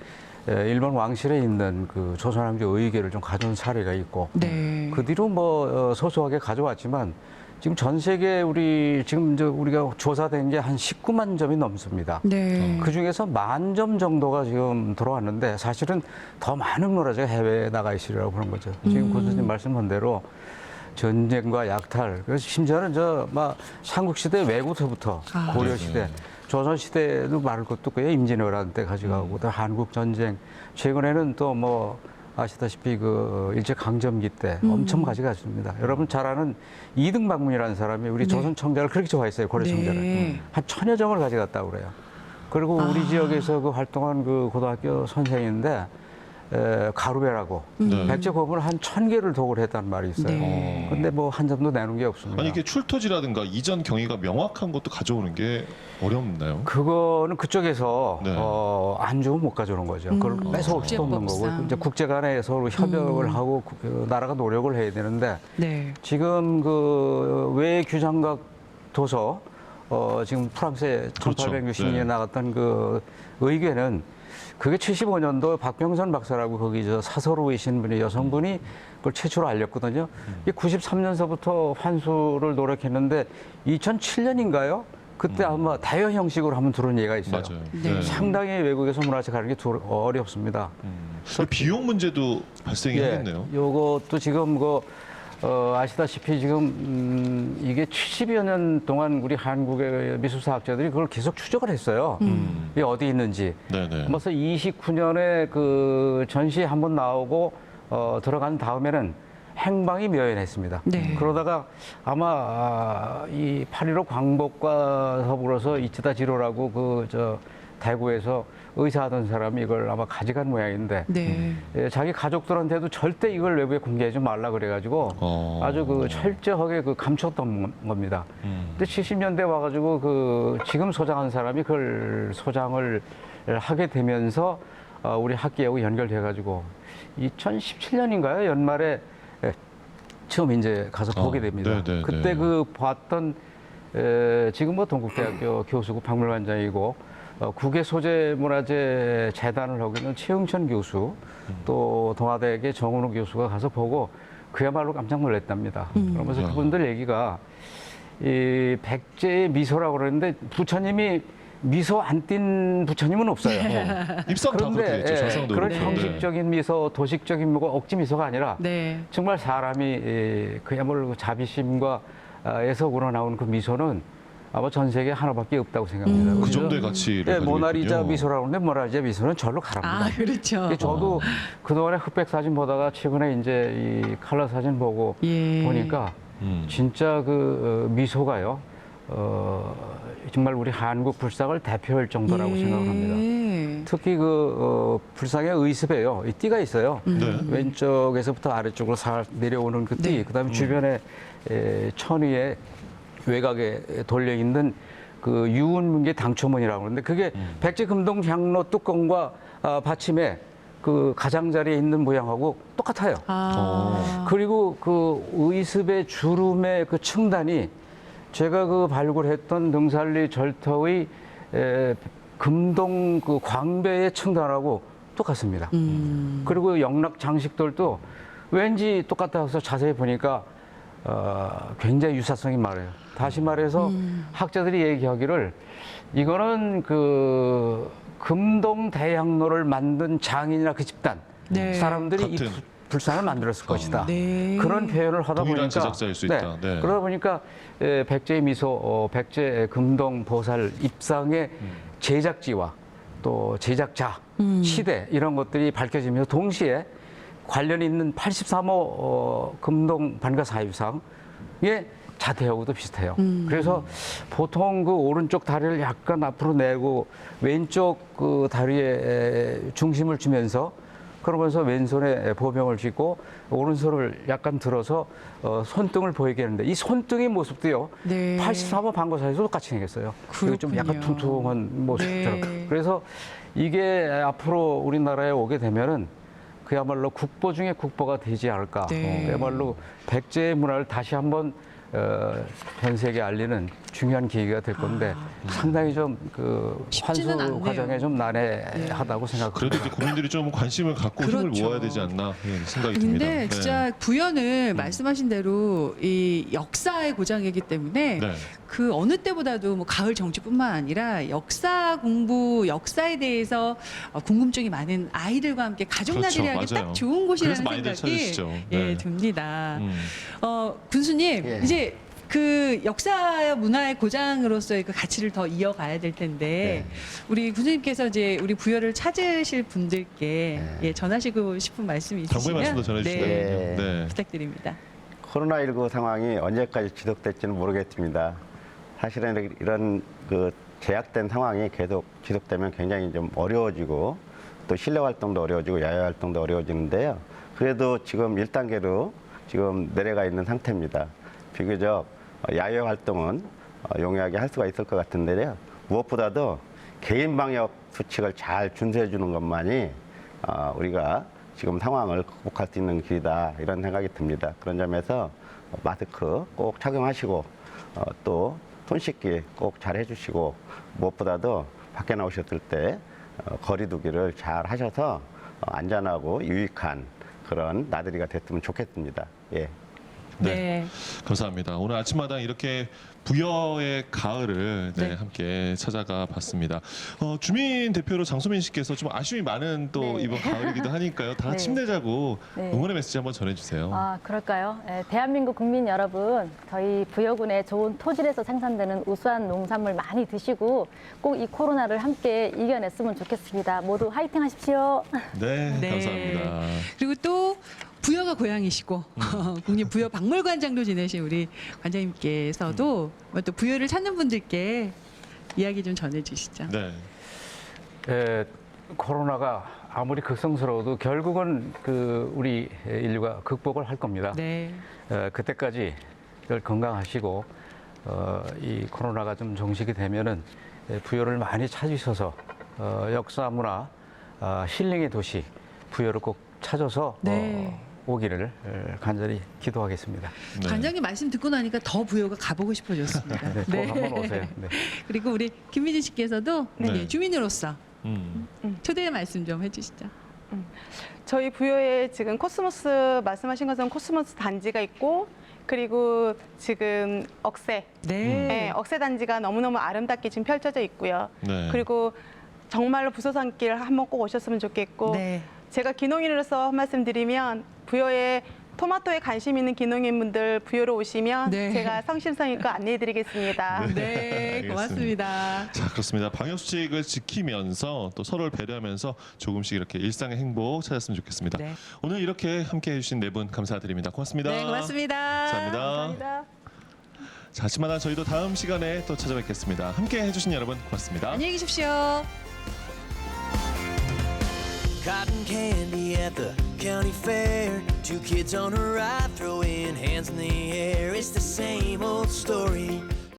일본 왕실에 있는 그 조선왕조 의궤를 좀 가져온 사례가 있고 네. 그 뒤로 뭐 소소하게 가져왔지만 지금 전 세계 지금 우리가 조사된 게 한 19만 점이 넘습니다. 네. 그 중에서 10,000점 정도가 지금 들어왔는데 사실은 더 많은 문화재가 해외에 나가 있으리라고 보는 거죠. 지금 교수님 말씀한 대로 전쟁과 약탈, 그래서 심지어는 막 삼국시대 외구서부터 아. 고려시대, 조선시대도 말할 것도 없고요. 임진왜란 때 가져가고, 또 한국전쟁, 최근에는 또 뭐 아시다시피 그 일제강점기 때 엄청 가져갔습니다. 여러분 잘 아는 이등박문이라는 사람이 우리 네. 조선 청자를 그렇게 좋아했어요. 고려 청자를. 네. 한 1,000여 점을 가져갔다고 그래요. 그리고 우리 지역에서 그 활동한 그 고등학교 선생인데 가루배라고 네. 백제 고분을 한 1,000개를 독을 했다는 말이 있어요. 네. 근데 뭐 한 점도 내놓은 게 없습니다. 아니 이게 출토지라든가 이전 경위가 명확한 것도 가져오는 게 어렵나요? 그거는 그쪽에서 네. 안 주면 못 가져오는 거죠. 그걸 뺏어올 수도 없는 거고 국제법상. 이제 국제 간에 서로 협력을 하고 그 나라가 노력을 해야 되는데 네. 지금 그 외 규장각 도서 지금 프랑스에 그렇죠. 1860년에 네. 나갔던 그 의궤는 그게 75년도 박병선 박사라고 거기 사서로이신 분이 여성분이 그걸 최초로 알렸거든요. 이게 93년서부터 환수를 노력했는데 2007년인가요? 그때 아마 다여 형식으로 한번 들어온 예가 있어요. 맞아요. 네. 상당히 외국에서 문화재 가는 게 어렵습니다. 비용 문제도 발생이 하겠네요. 요것도 지금 아시다시피 지금 이게 70여 년 동안 우리 한국의 미술사학자들이 그걸 계속 추적을 했어요. 이게 어디 있는지. 네네. 벌써 29년에 그 전시에 한번 나오고 들어간 다음에는 행방이 묘연했습니다. 네. 그러다가 아마 이 8.15 광복과 더불어서 이치다 지로라고 대구에서 의사하던 사람이 이걸 아마 가져간 모양인데 네. 자기 가족들한테도 절대 이걸 외부에 공개하지 말라 그래가지고 아주 그 철저하게 감췄던 겁니다. 근데 70년대 와가지고 지금 소장한 사람이 그걸 소장을 하게 되면서 우리 학계하고 연결돼가지고 2017년인가요? 연말에 처음 이제 가서 보게 됩니다. 네네네. 그때 봤던 지금 뭐 동국대학교 교수고 박물관장이고 국외 소재 문화재 재단을 하고 있는 최응천 교수 또 동아대학의 정은호 교수가 가서 보고 그야말로 깜짝 놀랐답니다. 그러면서 그분들 얘기가 이 백제의 미소라고 그러는데 부처님이 미소 안 띈 부처님은 없어요. 입성 다 그렇게 됐죠. 전상도 그런 그렇고. 형식적인 미소, 도식적인 미소, 억지 미소가 아니라 네. 정말 사람이 그야말로 자비심과 에서 우러나오는 그 미소는 아마 전 세계에 하나밖에 없다고 생각합니다. 그 그래서 정도의 가치를 가지고 모나리자 있군요. 미소라고 하는데 모나리자 미소는 절로 가랍니다. 아, 그렇죠. 이게 저도 그동안에 흑백 사진 보다가 최근에 이제 이 컬러 사진 보고 예. 보니까 진짜 미소가요. 정말 우리 한국 불상을 대표할 정도라고 예. 생각을 합니다. 특히 불상의 의습에요. 이 띠가 있어요. 네. 왼쪽에서부터 아래쪽으로 살 내려오는 그 띠. 네. 그다음에 주변에 천위에 외곽에 돌려 있는 그 유운문계 당초문이라고 그러는데 그게 백제 금동 향로 뚜껑과 받침에 그 가장자리에 있는 모양하고 똑같아요. 아. 그리고 그 의습의 주름의 그 층단이 제가 발굴했던 능살리 절터의 금동 그 광배의 층단하고 똑같습니다. 그리고 영락 장식들도 왠지 똑같아서 자세히 보니까 굉장히 유사성이 많아요. 다시 말해서 학자들이 얘기하기를 이거는 그 금동대학로를 만든 장인이나 그 집단 네. 사람들이 이 같은. 불상을 만들었을 것이다. 네. 그런 표현을 하다 동일한 보니까 제작자일 수 있다. 네. 그러다 보니까 백제의 미소, 백제 금동 보살 입상의 제작지와 또 제작자, 시대 이런 것들이 밝혀지면서 동시에 관련 있는 83호 금동 반가사유상의 자태하고도 비슷해요. 그래서 보통 그 오른쪽 다리를 약간 앞으로 내고 왼쪽 그 다리에 중심을 주면서 그러면서 왼손에 보병을 쥐고 오른손을 약간 들어서 손등을 보이게 하는데 이 손등의 모습도요. 네. 83호 반가사에서 똑같이 생겼어요. 그리고 좀 약간 그렇군요. 퉁퉁한 모습처럼. 네. 그래서 이게 앞으로 우리나라에 오게 되면은 그야말로 국보 중에 국보가 되지 않을까. 네. 그야말로 백제의 문화를 다시 한번 전 세계에 알리는 중요한 계기가 될 건데 상당히 좀 그 환수 쉽지는 않네요. 과정에 좀 난해하다고 생각합니다. 그래도 이제 국민들이 좀 관심을 갖고 힘을 그렇죠. 모아야 되지 않나 생각이 듭니다. 근데 진짜 부여는 말씀하신 대로 이 역사의 고장이기 때문에 네. 그 어느 때보다도 뭐 가을 정치뿐만 아니라 역사 공부, 역사에 대해서 궁금증이 많은 아이들과 함께 가족나들이 그렇죠, 하기 맞아요. 딱 좋은 곳이라는 그래서 많이들 생각이 찾으시죠. 예, 네. 듭니다. 음. 군수님 예. 이제 그 역사 문화의 고장으로서의 그 가치를 더 이어가야 될 텐데 우리 군수님께서 이제 우리 부여를 찾으실 분들께 예, 전하시고 싶은 말씀이 당부의 있으시면 말씀도 전해주시면 네, 네. 네. 부탁드립니다. 코로나19 상황이 언제까지 지속될지는 모르겠습니다. 사실은 이런 그 제약된 상황이 계속 지속되면 굉장히 좀 어려워지고 또 실내 활동도 어려워지고 야외 활동도 어려워지는데요. 그래도 지금 1단계로 지금 내려가 있는 상태입니다. 비교적 야외 활동은 용이하게 할 수가 있을 것 같은데요. 무엇보다도 개인 방역 수칙을 잘 준수해 주는 것만이 우리가 지금 상황을 극복할 수 있는 길이다 이런 생각이 듭니다. 그런 점에서 마스크 꼭 착용하시고 또 손 씻기 꼭 잘 해주시고 무엇보다도 밖에 나오셨을 때 거리 두기를 잘 하셔서 안전하고 유익한 그런 나들이가 됐으면 좋겠습니다. 예. 네. 감사합니다. 오늘 아침마당 이렇게 부여의 가을을 네. 함께 찾아가 봤습니다. 주민 대표로 장소민 씨께서 좀 아쉬움이 많은 또 네. 이번 가을이기도 하니까요. 다 네. 힘내자고 네. 응원의 메시지 한번 전해주세요. 아, 그럴까요? 대한민국 국민 여러분, 저희 부여군의 좋은 토질에서 생산되는 우수한 농산물 많이 드시고 꼭 이 코로나를 함께 이겨냈으면 좋겠습니다. 모두 화이팅 하십시오. 네, 네. 감사합니다. 그리고 또 부여가 고향이시고 국립부여박물관장도 지내신 우리 관장님께서도 또 부여를 찾는 분들께 이야기 좀 전해주시죠. 네. 코로나가 아무리 극성스러워도 결국은 그 우리 인류가 극복을 할 겁니다. 네. 그때까지 늘 건강하시고 이 코로나가 좀 종식이 되면은 부여를 많이 찾으셔서 역사 문화 힐링의 도시 부여를 꼭 찾아서 네. 오기를 간절히 기도하겠습니다. 네. 관장님 말씀 듣고 나니까 더 부여가 가보고 싶어졌습니다. 네, 꼭 한번 오세요. 네. 그리고 우리 김미진 씨께서도 네. 예, 주민으로서 음. 초대의 말씀 좀 해주시죠. 저희 부여에 지금 코스모스 말씀하신 것처럼 코스모스 단지가 있고 그리고 지금 억새, 네. 억새 단지가 너무너무 아름답게 지금 펼쳐져 있고요. 네. 그리고 정말로 부소산길 한번 꼭 오셨으면 좋겠고 네. 제가 기농인으로서 한 말씀 드리면 부여에 토마토에 관심 있는 기농인분들 부여로 오시면 네. 제가 성심성의껏 안내해드리겠습니다. 네, 알겠습니다. 고맙습니다. 자, 그렇습니다. 방역 수칙을 지키면서 또 서로를 배려하면서 조금씩 이렇게 일상의 행복 찾았으면 좋겠습니다. 네. 오늘 이렇게 함께해 주신 네 분 감사드립니다. 고맙습니다. 네, 고맙습니다. 감사합니다. 감사합니다. 자, 아침마다 저희도 다음 시간에 또 찾아뵙겠습니다. 함께해 주신 여러분 고맙습니다. 안녕히 계십시오. Cotton candy at the county fair. 2 kids on a ride throwing hands in the air. It's the same old story.